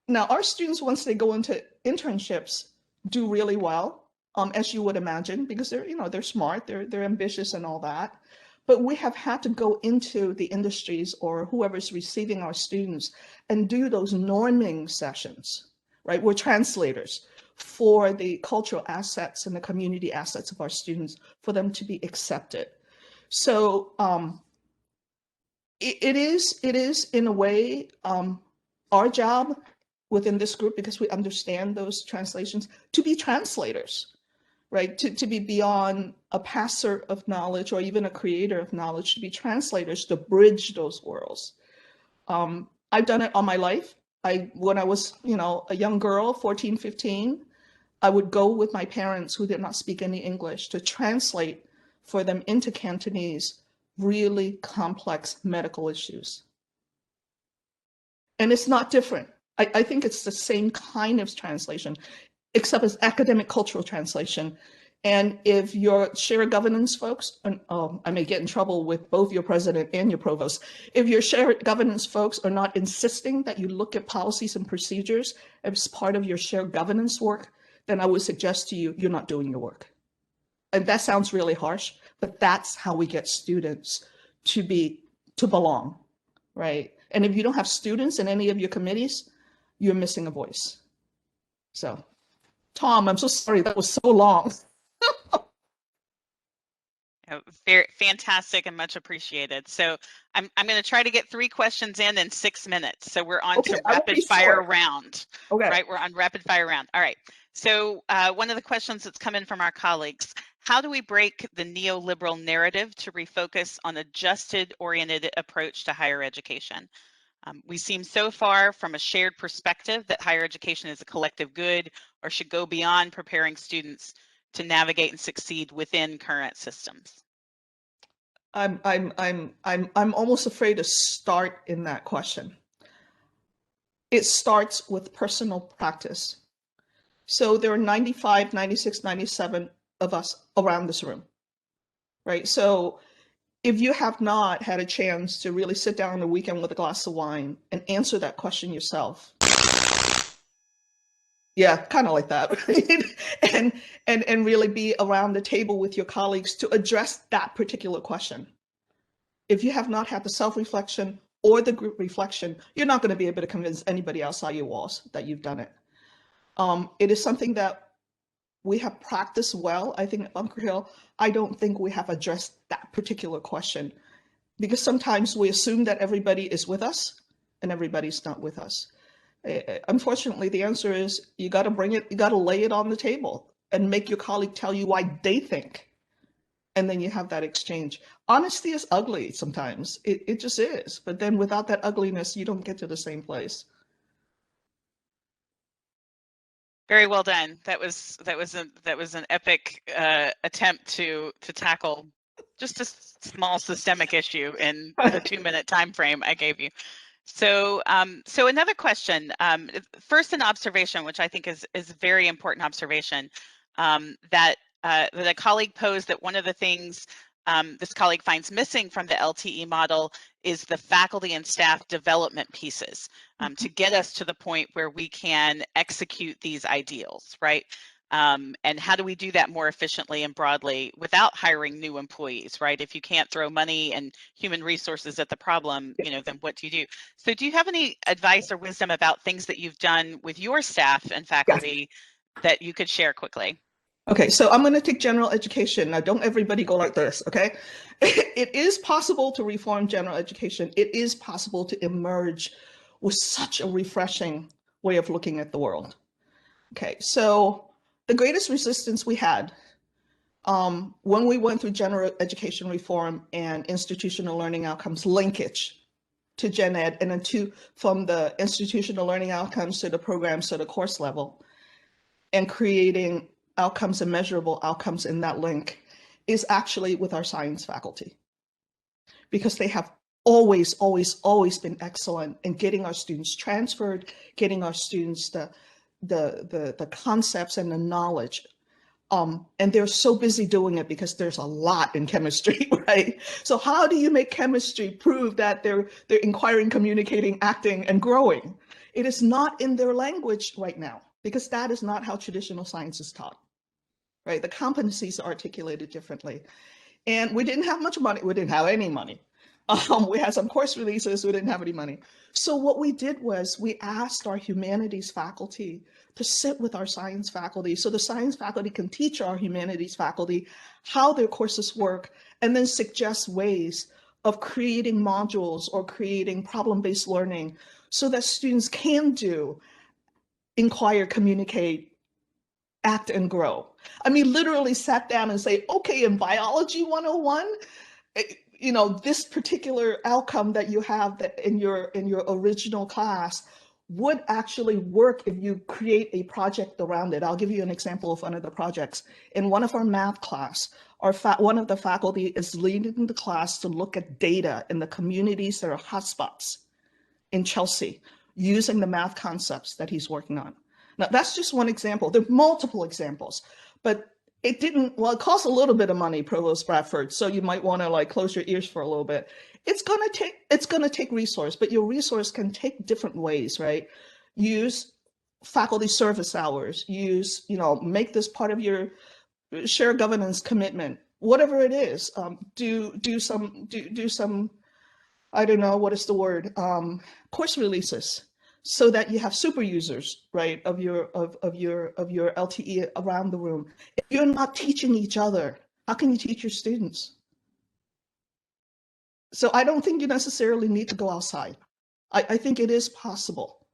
Now, our students, once they go into internships, do really well, as you would imagine, because they're smart, they're ambitious and all that. But we have had to go into the industries or whoever's receiving our students and do those norming sessions, right? We're translators for the cultural assets and the community assets of our students, for them to be accepted. So it is in a way our job within this group, because we understand those translations, to be translators, right? To be beyond a passer of knowledge or even a creator of knowledge, to be translators, to bridge those worlds. I've done it all my life. When I was, a young girl, 14, 15, I would go with my parents who did not speak any English to translate for them into Cantonese really complex medical issues. And it's not different. I think it's the same kind of translation, except it's academic cultural translation. And if your shared governance folks, and I may get in trouble with both your president and your provost, if your shared governance folks are not insisting that you look at policies and procedures as part of your shared governance work, then I would suggest to you, you're not doing your work. And that sounds really harsh, but that's how we get students to belong, right? And if you don't have students in any of your committees, you're missing a voice. So, Tom, I'm so sorry that was so long. Very fantastic and much appreciated. So I'm going to try to get 3 questions in 6 minutes. So we're on to rapid fire round. Okay. Right, we're on rapid fire round. All right. So one of the questions that's come in from our colleagues: how do we break the neoliberal narrative to refocus on a justice-oriented approach to higher education? We seem so far from a shared perspective that higher education is a collective good or should go beyond preparing students to navigate and succeed within current systems. I'm almost afraid to start in that question. It starts with personal practice. So there are 95, 96, 97 of us around this room, right? So if you have not had a chance to really sit down on the weekend with a glass of wine and answer that question yourself, yeah, kind of like that, right? and really be around the table with your colleagues to address that particular question. If you have not had the self-reflection or the group reflection, you're not going to be able to convince anybody outside your walls that you've done it. It is something that we have practiced well, I think, at Bunker Hill. I don't think we have addressed that particular question, because sometimes we assume that everybody is with us and everybody's not with us. Unfortunately, the answer is you got to bring it, you got to lay it on the table and make your colleague tell you why they think And then you have that exchange. Honesty is ugly sometimes. It just is. But then without that ugliness, you don't get to the same place. Very well done. That was an epic attempt to tackle just a small systemic issue in the 2-minute time frame I gave you. So so another question, first an observation, which I think is a very important observation, that a colleague posed, that one of the things this colleague finds missing from the LTE model is the faculty and staff development pieces to get us to the point where we can execute these ideals, right? And how do we do that more efficiently and broadly without hiring new employees, right? If you can't throw money and human resources at the problem, you know, then what do you do? So do you have any advice or wisdom about things that you've done with your staff and faculty that you could share quickly? Okay, so I'm going to take general education. Now, don't everybody go like this, okay? It is possible to reform general education. It is possible to emerge with such a refreshing way of looking at the world. Okay, so the greatest resistance we had when we went through general education reform and institutional learning outcomes linkage to gen ed, and then from the institutional learning outcomes to the programs to the course level, and creating outcomes and measurable outcomes in that link, is actually with our science faculty, because they have always been excellent in getting our students transferred, getting our students the concepts and the knowledge. And they're so busy doing it because there's a lot in chemistry, right? So how do you make chemistry prove that they're inquiring, communicating, acting, and growing? It is not in their language right now, because that is not how traditional science is taught, right? The competencies are articulated differently. And we didn't have much money. We didn't have any money. We had some course releases. We didn't have any money. So what we did was we asked our humanities faculty to sit with our science faculty, so the science faculty can teach our humanities faculty how their courses work, and then suggest ways of creating modules or creating problem-based learning so that students can do inquire, communicate, act, and grow. I mean, literally sat down and say, okay, in biology 101, you know, this particular outcome that you have that in your original class would actually work if you create a project around it. I'll give you an example of one of the projects. In one of our math class, one of the faculty is leading the class to look at data in the communities that are hotspots in Chelsea, using the math concepts that he's working on. Now, that's just one example. There are multiple examples, but it didn't, well, it costs a little bit of money, Provost Bradford, so you might want to like close your ears for a little bit. It's gonna take resource, but your resource can take different ways, right? Use faculty service hours, use, you know, make this part of your shared governance commitment, whatever it is. Do some, I don't know, what is the word? Course releases, so that you have super users, right, of your LTE around the room. If you're not teaching each other, how can you teach your students? So I don't think you necessarily need to go outside. I think it is possible.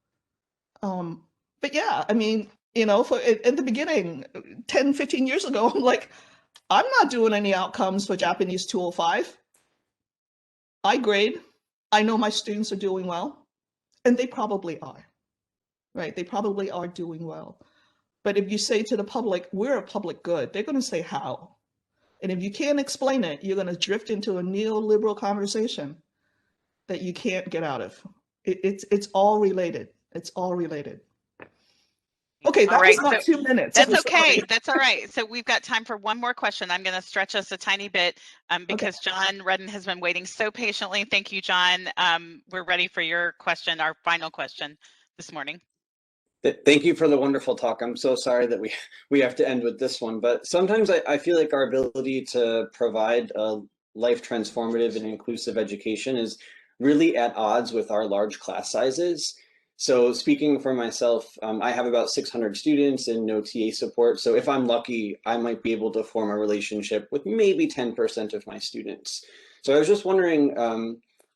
But yeah, I mean, you know, in the beginning, 10, 15 years ago, I'm like, I'm not doing any outcomes for Japanese 205. I grade. I know my students are doing well. And they probably are, right? They probably are doing well. But if you say to the public, we're a public good, they're going to say how. And if you can't explain it, you're going to drift into a neoliberal conversation that you can't get out of. It's all related. It's all related. Okay, that was not 2 minutes. That's okay. That's all right. So we've got time for one more question. I'm going to stretch us a tiny bit because John Redden has been waiting so patiently. Thank you, John. We're ready for your question, our final question this morning. Thank you for the wonderful talk. I'm so sorry that we have to end with this one, but sometimes I feel like our ability to provide a life transformative and inclusive education is really at odds with our large class sizes. So speaking for myself, I have about 600 students and no TA support. So if I'm lucky, I might be able to form a relationship with maybe 10% of my students. So I was just wondering,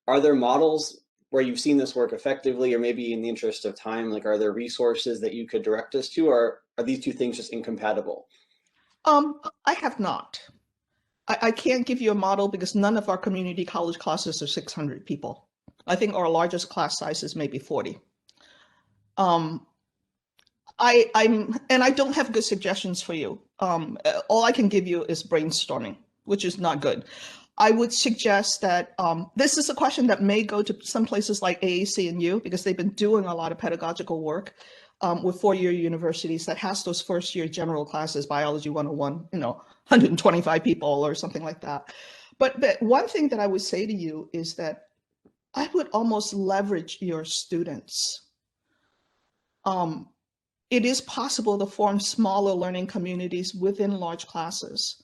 are there models where you've seen this work effectively, or maybe in the interest of time, like are there resources that you could direct us to, or are these two things just incompatible? I have not. I can't give you a model because none of our community college classes are 600 people. I think our largest class size is maybe 40. I don't have good suggestions for you. All I can give you is brainstorming, which is not good. I would suggest that this is a question that may go to some places like AACU because they've been doing a lot of pedagogical work with four-year universities that has those first-year general classes, biology 101, 125 people or something like that. But one thing that I would say to you is that I would almost leverage your students. It is possible to form smaller learning communities within large classes.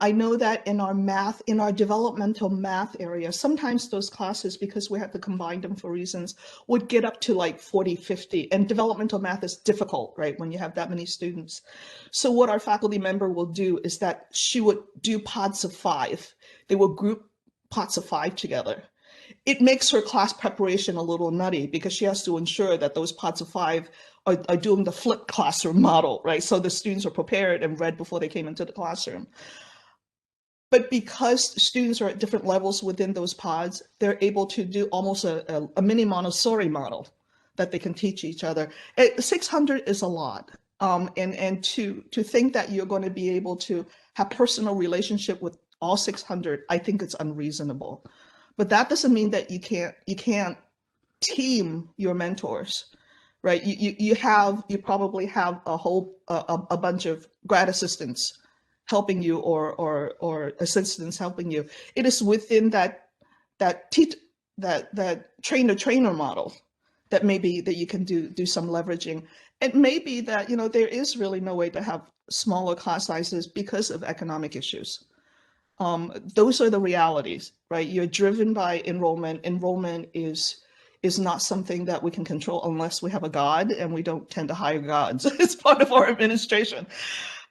I know that in our developmental math area, sometimes those classes, because we have to combine them for reasons, would get up to like 40, 50. And developmental math is difficult, right, when you have that many students. So what our faculty member will do is that she would do pods of 5. They will group pods of 5 together. It makes her class preparation a little nutty because she has to ensure that those pods of 5 are doing the flipped classroom model, right? So the students are prepared and read before they came into the classroom. But because students are at different levels within those pods, they're able to do almost a mini Montessori model that they can teach each other. 600 is a lot. And to think that you're going to be able to have personal relationship with all 600, I think it's unreasonable. But that doesn't mean that you can't team your mentors, right? You probably have a bunch of grad assistants helping you or assistants helping you. It is within that trainer model that maybe that you can do some leveraging. It may be that there is really no way to have smaller class sizes because of economic issues. Those are the realities, right? You're driven by enrollment. Enrollment is not something that we can control unless we have a God, and we don't tend to hire gods as part of our administration.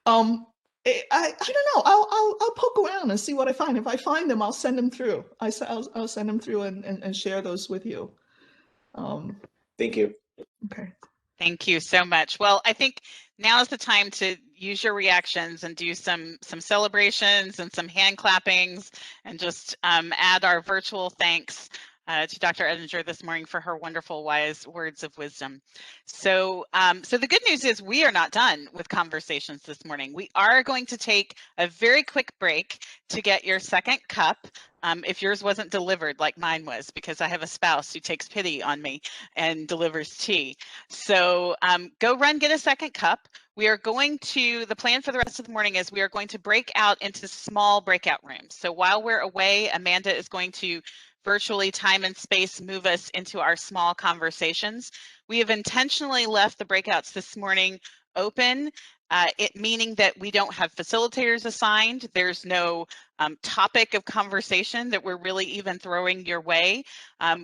I don't know. I'll poke around and see what I find. If I find them, I'll send them through. I'll send them through and share those with you. Thank you. Okay. Thank you so much. Well, I think now is the time to use your reactions and do some celebrations and some hand clappings and just add our virtual thanks to Dr. Eddinger this morning for her wonderful, wise words of wisdom. So, so the good news is we are not done with conversations this morning. We are going to take a very quick break to get your second cup. If yours wasn't delivered like mine was, because I have a spouse who takes pity on me and delivers tea. So go run, get a second cup. We are going to, the plan for the rest of the morning is we are going to break out into small breakout rooms. So while we're away, Amanda is going to virtually time and space move us into our small conversations. We have intentionally left the breakouts this morning open, meaning that we don't have facilitators assigned. There's no topic of conversation that we're really even throwing your way.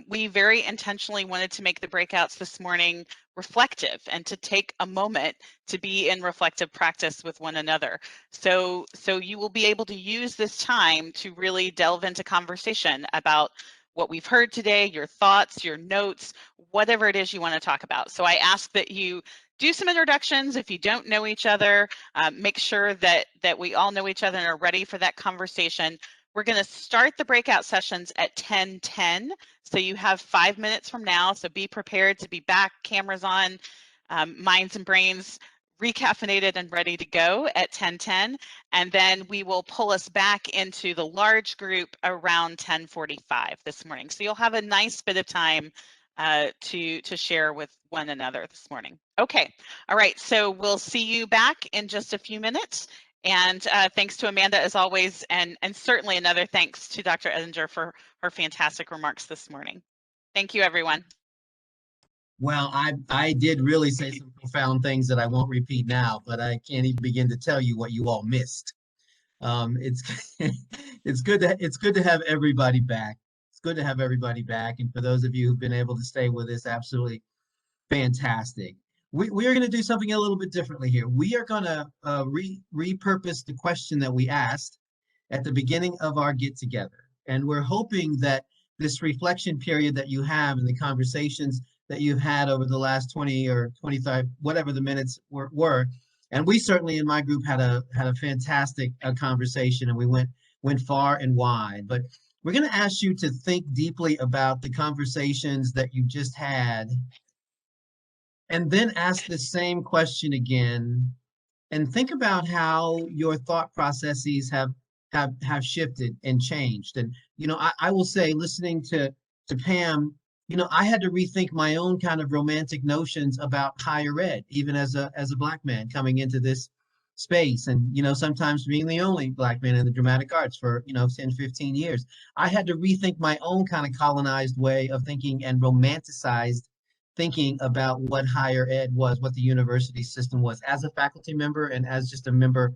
We very intentionally wanted to make the breakouts this morning reflective and to take a moment to be in reflective practice with one another. So you will be able to use this time to really delve into conversation about what we've heard today, your thoughts, your notes, whatever it is you want to talk about. So I ask that you do some introductions if you don't know each other. Make sure that we all know each other and are ready for that conversation. We're going to start the breakout sessions at 10:10. So you have 5 minutes from now. So be prepared to be back, cameras on, minds and brains recaffeinated and ready to go at 10:10. And then we will pull us back into the large group around 10:45 this morning. So you'll have a nice bit of time to share with one another this morning. Okay, all right, so we'll see you back in just a few minutes. And thanks to Amanda as always, and certainly another thanks to Dr. Eddinger for her fantastic remarks this morning. Thank you, everyone. Well, I did really say some profound things that I won't repeat now, but I can't even begin to tell you what you all missed. It's good to have everybody back. It's good to have everybody back, and for those of you who've been able to stay with us, absolutely fantastic. We are going to do something a little bit differently here. We are going to repurpose the question that we asked at the beginning of our get together, and we're hoping that this reflection period that you have and the conversations that you've had over the last 20 or 25, whatever the minutes were, And we certainly in my group had a fantastic conversation, and we went far and wide. But we're going to ask you to think deeply about the conversations that you just had, and then ask the same question again, and think about how your thought processes have shifted and changed. And I will say, listening to Pam, I had to rethink my own kind of romantic notions about higher ed, even as a Black man coming into this space, and sometimes being the only Black man in the dramatic arts for 10, 15 years. I had to rethink my own kind of colonized way of thinking and romanticized thinking about what higher ed was, what the university system was, as a faculty member and as just a member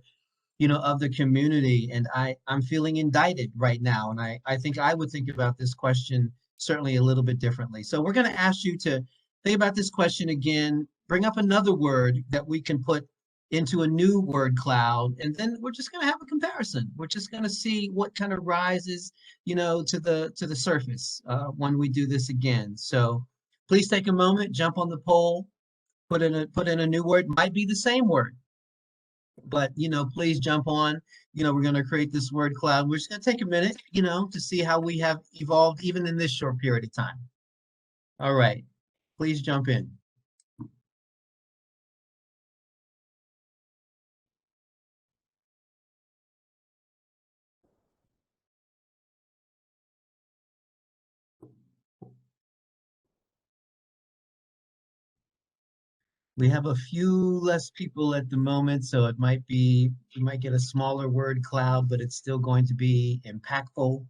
of the community. And I'm feeling indicted right now, and I think I would think about this question certainly a little bit differently. So we're going to ask you to think about this question again, bring up another word that we can put into a new word cloud, and then we're just going to have a comparison. We're just going to see what kind of rises, to the surface when we do this again. So please take a moment, jump on the poll, put in a new word. Might be the same word, but please jump on. We're going to create this word cloud. We're just going to take a minute, to see how we have evolved even in this short period of time. All right, please jump in. We have a few less people at the moment, so it might be, we might get a smaller word cloud, but it's still going to be impactful.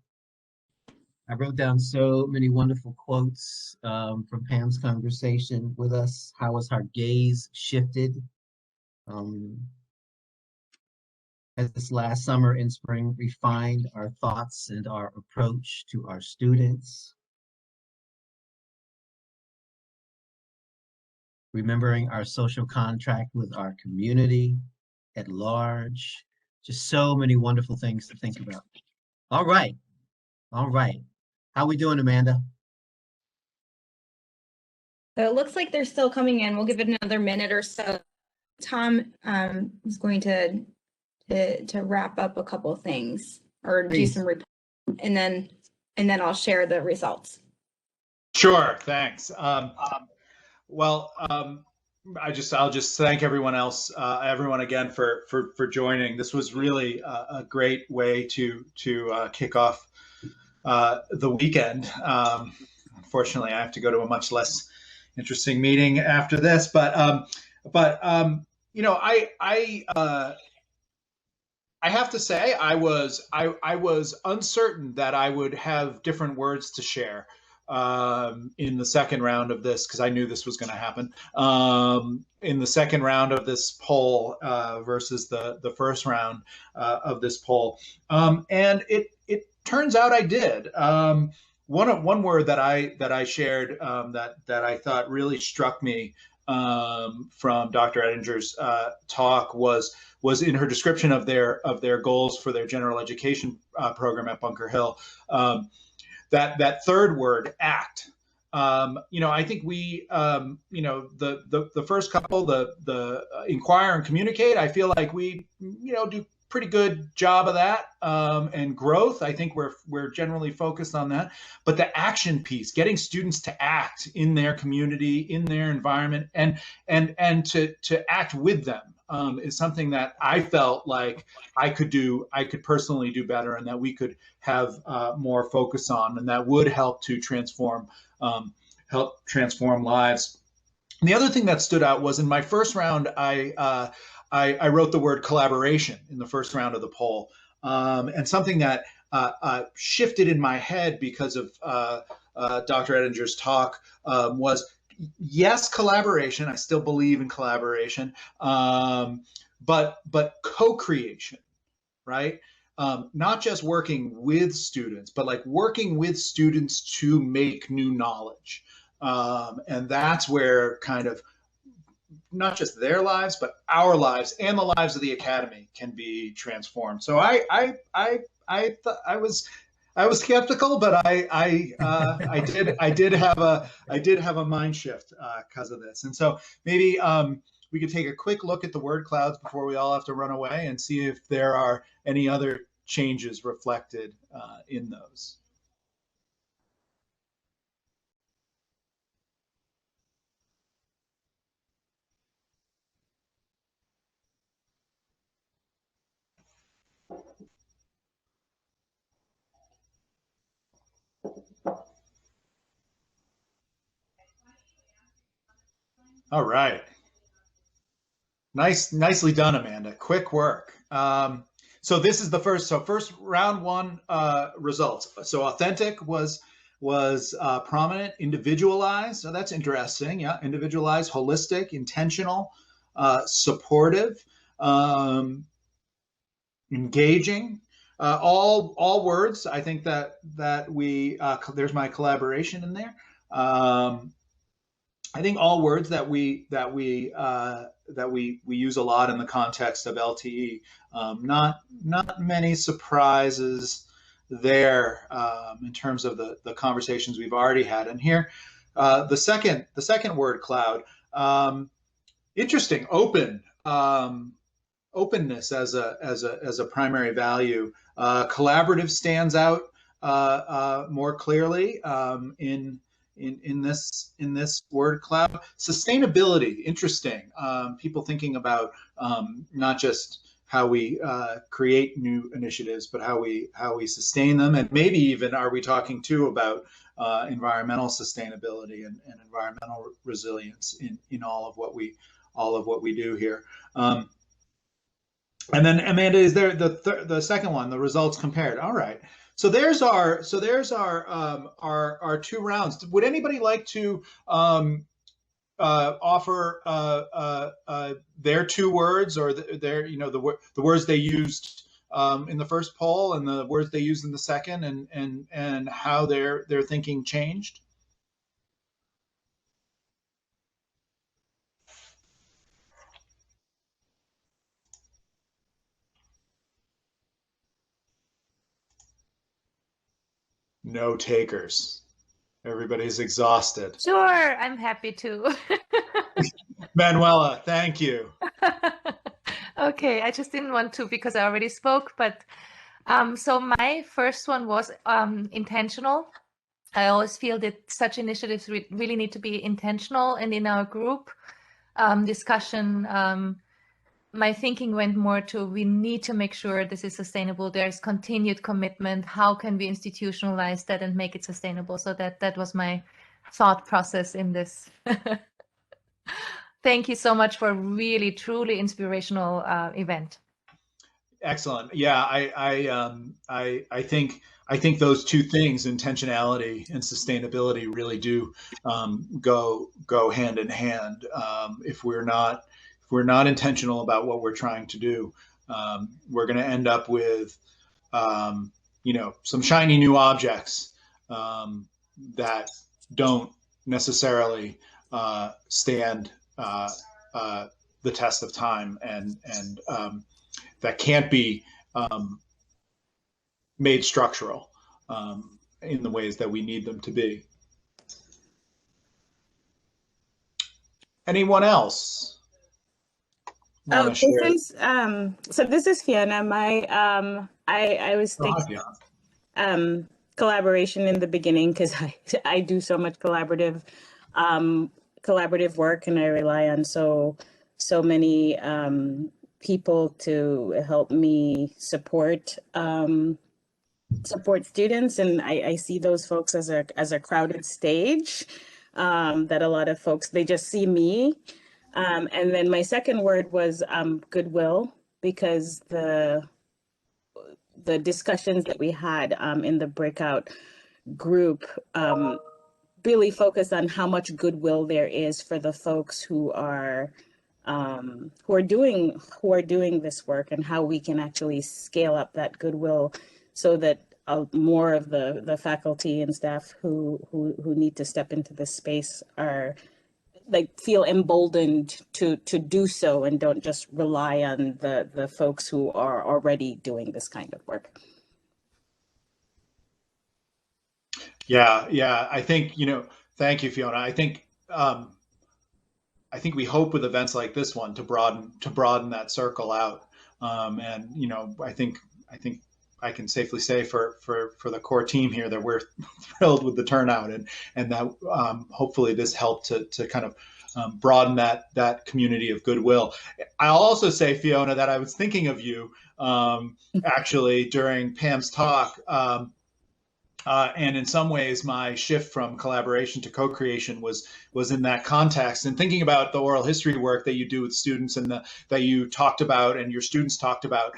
I wrote down so many wonderful quotes from Pam's conversation with us. How has our gaze shifted as this last summer and spring refined our thoughts and our approach to our students? Remembering our social contract with our community at large. Just so many wonderful things to think about. All right. How we doing, Amanda? So it looks like they're still coming in. We'll give it another minute or so. Tom is going to wrap up a couple of things or Please. do some and then I'll share the results. Sure, thanks. I'll just thank everyone again for joining. This was really a great way to kick off the weekend. Unfortunately, I have to go to a much less interesting meeting after this, but I have to say I was uncertain that I would have different words to share in the second round of this, because I knew this was going to happen in the second round of this poll versus the first round of this poll, and it turns out I did. One word that I shared that I thought really struck me from Dr. Eddinger's talk was in her description of their goals for their general education program at Bunker Hill. That third word, act. I think we, the first couple, the inquire and communicate, I feel like we, do pretty good job of that, and growth. I think we're generally focused on that. But the action piece, getting students to act in their community, in their environment, and to act with them, is something that I felt like I could personally do better, and that we could have more focus on, and that would help to transform lives. And the other thing that stood out was in my first round, I wrote the word collaboration in the first round of the poll, and something that shifted in my head because of Dr. Eddinger's talk was, yes, collaboration. I still believe in collaboration, but co-creation, right? Not just working with students, but like working with students to make new knowledge. And that's where kind of not just their lives, but our lives and the lives of the academy can be transformed. So I was skeptical, but I did have a mind shift because of this. And so maybe we could take a quick look at the word clouds before we all have to run away and see if there are any other changes reflected in those. All right. Nicely done, Amanda. Quick work. So this is the first round one results. So authentic was prominent. Individualized, so that's interesting. Yeah, individualized, holistic, intentional, supportive, engaging. All words. I think that we there's my collaboration in there. I think all words that we use a lot in the context of LTE. Not many surprises there in terms of the conversations we've already had. And here, the second word cloud. Interesting. Open. Openness as a primary value. Collaborative stands out more clearly in this word cloud. Sustainability, interesting. People thinking about not just how we create new initiatives, but how we sustain them, and maybe even are we talking too about environmental sustainability and environmental resilience in all of what we do here. And then Amanda, is there the second one, the results compared? All right. So there's our two rounds. Would anybody like to offer their two words, or their the words they used in the first poll and the words they used in the second, and how their thinking changed? No takers. Everybody's exhausted. Sure, I'm happy to. Manuela, thank you. Okay, I just didn't want to because I already spoke, but so my first one was intentional. I always feel that such initiatives really need to be intentional, and in our group discussion, my thinking went more to, we need to make sure this is sustainable. There's continued commitment. How can we institutionalize that and make it sustainable? So that was my thought process in this. Thank you so much for a really, truly inspirational event. Excellent. Yeah, I think those two things, intentionality and sustainability, really do go hand in hand. If we're not intentional about what we're trying to do, we're going to end up with some shiny new objects that don't necessarily stand the test of time, and that can't be made structural in the ways that we need them to be. Anyone else? Oh, this is so this is Fiona. My I was thinking collaboration in the beginning, because I do so much collaborative work, and I rely on so many people to help me support students, and I see those folks as a crowded stage, that a lot of folks, they just see me. And then my second word was goodwill, because the discussions that we had in the breakout group really focused on how much goodwill there is for the folks who are doing this work, and how we can actually scale up that goodwill so that more of the faculty and staff who need to step into this space are feel emboldened to do so, and don't just rely on the folks who are already doing this kind of work. Yeah, I think, thank you, Fiona. I think we hope with events like this one to broaden that circle out. And you know, I think I can safely say for the core team here that we're thrilled with the turnout, and that hopefully this helped to kind of broaden that community of goodwill. I'll also say, Fiona, that I was thinking of you actually during Pam's talk. And in some ways, my shift from collaboration to co-creation was in that context, and thinking about the oral history work that you do with students and that you talked about and your students talked about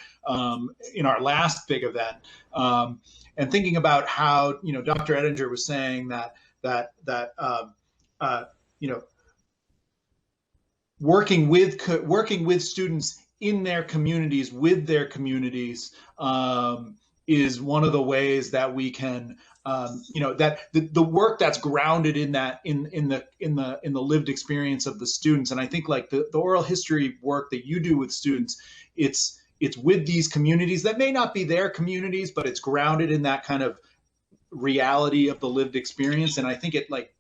in our last big event, and thinking about how, you know, Dr. Eddinger was saying that you know, working with students in their communities, with their communities, is one of the ways that we can, you know, that the work that's grounded in that in the lived experience of the students. And I think like the oral history work that you do with students, it's with these communities that may not be their communities, but it's grounded in that kind of reality of the lived experience. And I think it like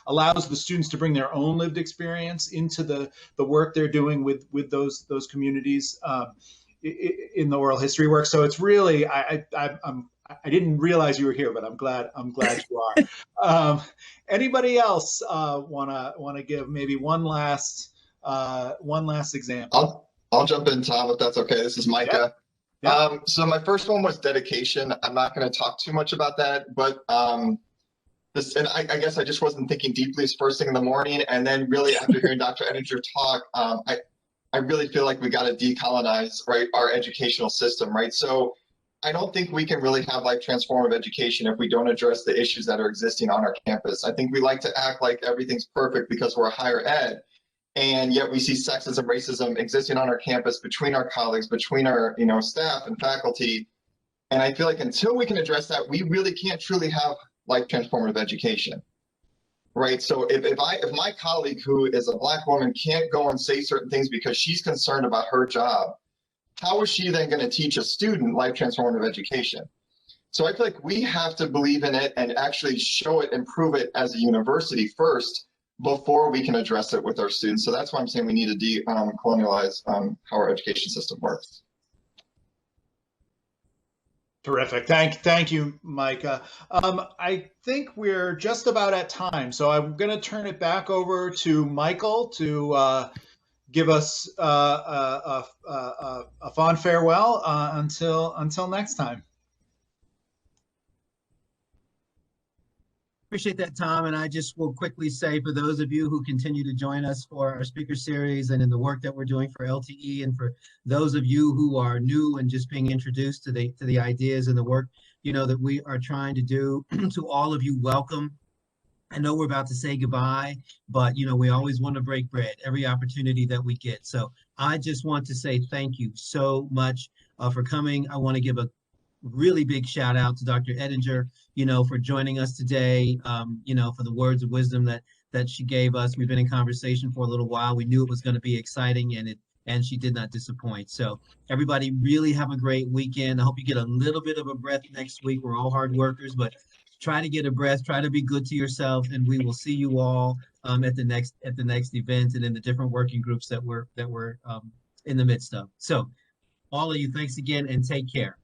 allows the students to bring their own lived experience into the work they're doing with those communities in the oral history work. So it's really, I didn't realize you were here, but I'm glad you are. Anybody else wanna give maybe one last example? I'll jump in, Tom, if that's okay. This is Micah. Yeah. So my first one was dedication. I'm not going to talk too much about that, but and I guess I just wasn't thinking deeply as first thing in the morning, and then really after hearing Dr. Eddinger talk, I really feel like we got to decolonize, right, our educational system, right? So I don't think we can really have life transformative education if we don't address the issues that are existing on our campus. I think we like to act like everything's perfect because we're higher ed, and yet we see sexism, racism existing on our campus, between our colleagues, between our staff and faculty. And I feel like until we can address that, we really can't truly have life transformative education. Right. So if my colleague who is a Black woman can't go and say certain things because she's concerned about her job, how is she then going to teach a student life transformative education? So I feel like we have to believe in it and actually show it and prove it as a university first before we can address it with our students. So that's why I'm saying we need to decolonialize how our education system works. Terrific. Thank you, Micah. I think we're just about at time, so I'm going to turn it back over to Michael to give us a fond farewell until next time. Appreciate that, Tom. And I just will quickly say, for those of you who continue to join us for our speaker series and in the work that we're doing for LTE, and for those of you who are new and just being introduced to the ideas and the work, you know, that we are trying to do, to all of you, welcome. I know we're about to say goodbye, but, you know, we always want to break bread every opportunity that we get. So I just want to say thank you so much for coming. I want to give a really big shout out to Dr. Eddinger, you know, for joining us today, you know, for the words of wisdom that she gave us. We've been in conversation for a little while. We knew it was going to be exciting, and she did not disappoint. So everybody really have a great weekend. I hope you get a little bit of a breath next week. We're all hard workers, but try to get a breath, try to be good to yourself, and we will see you all at the next event and in the different working groups that we're in the midst of. So all of you, thanks again and take care.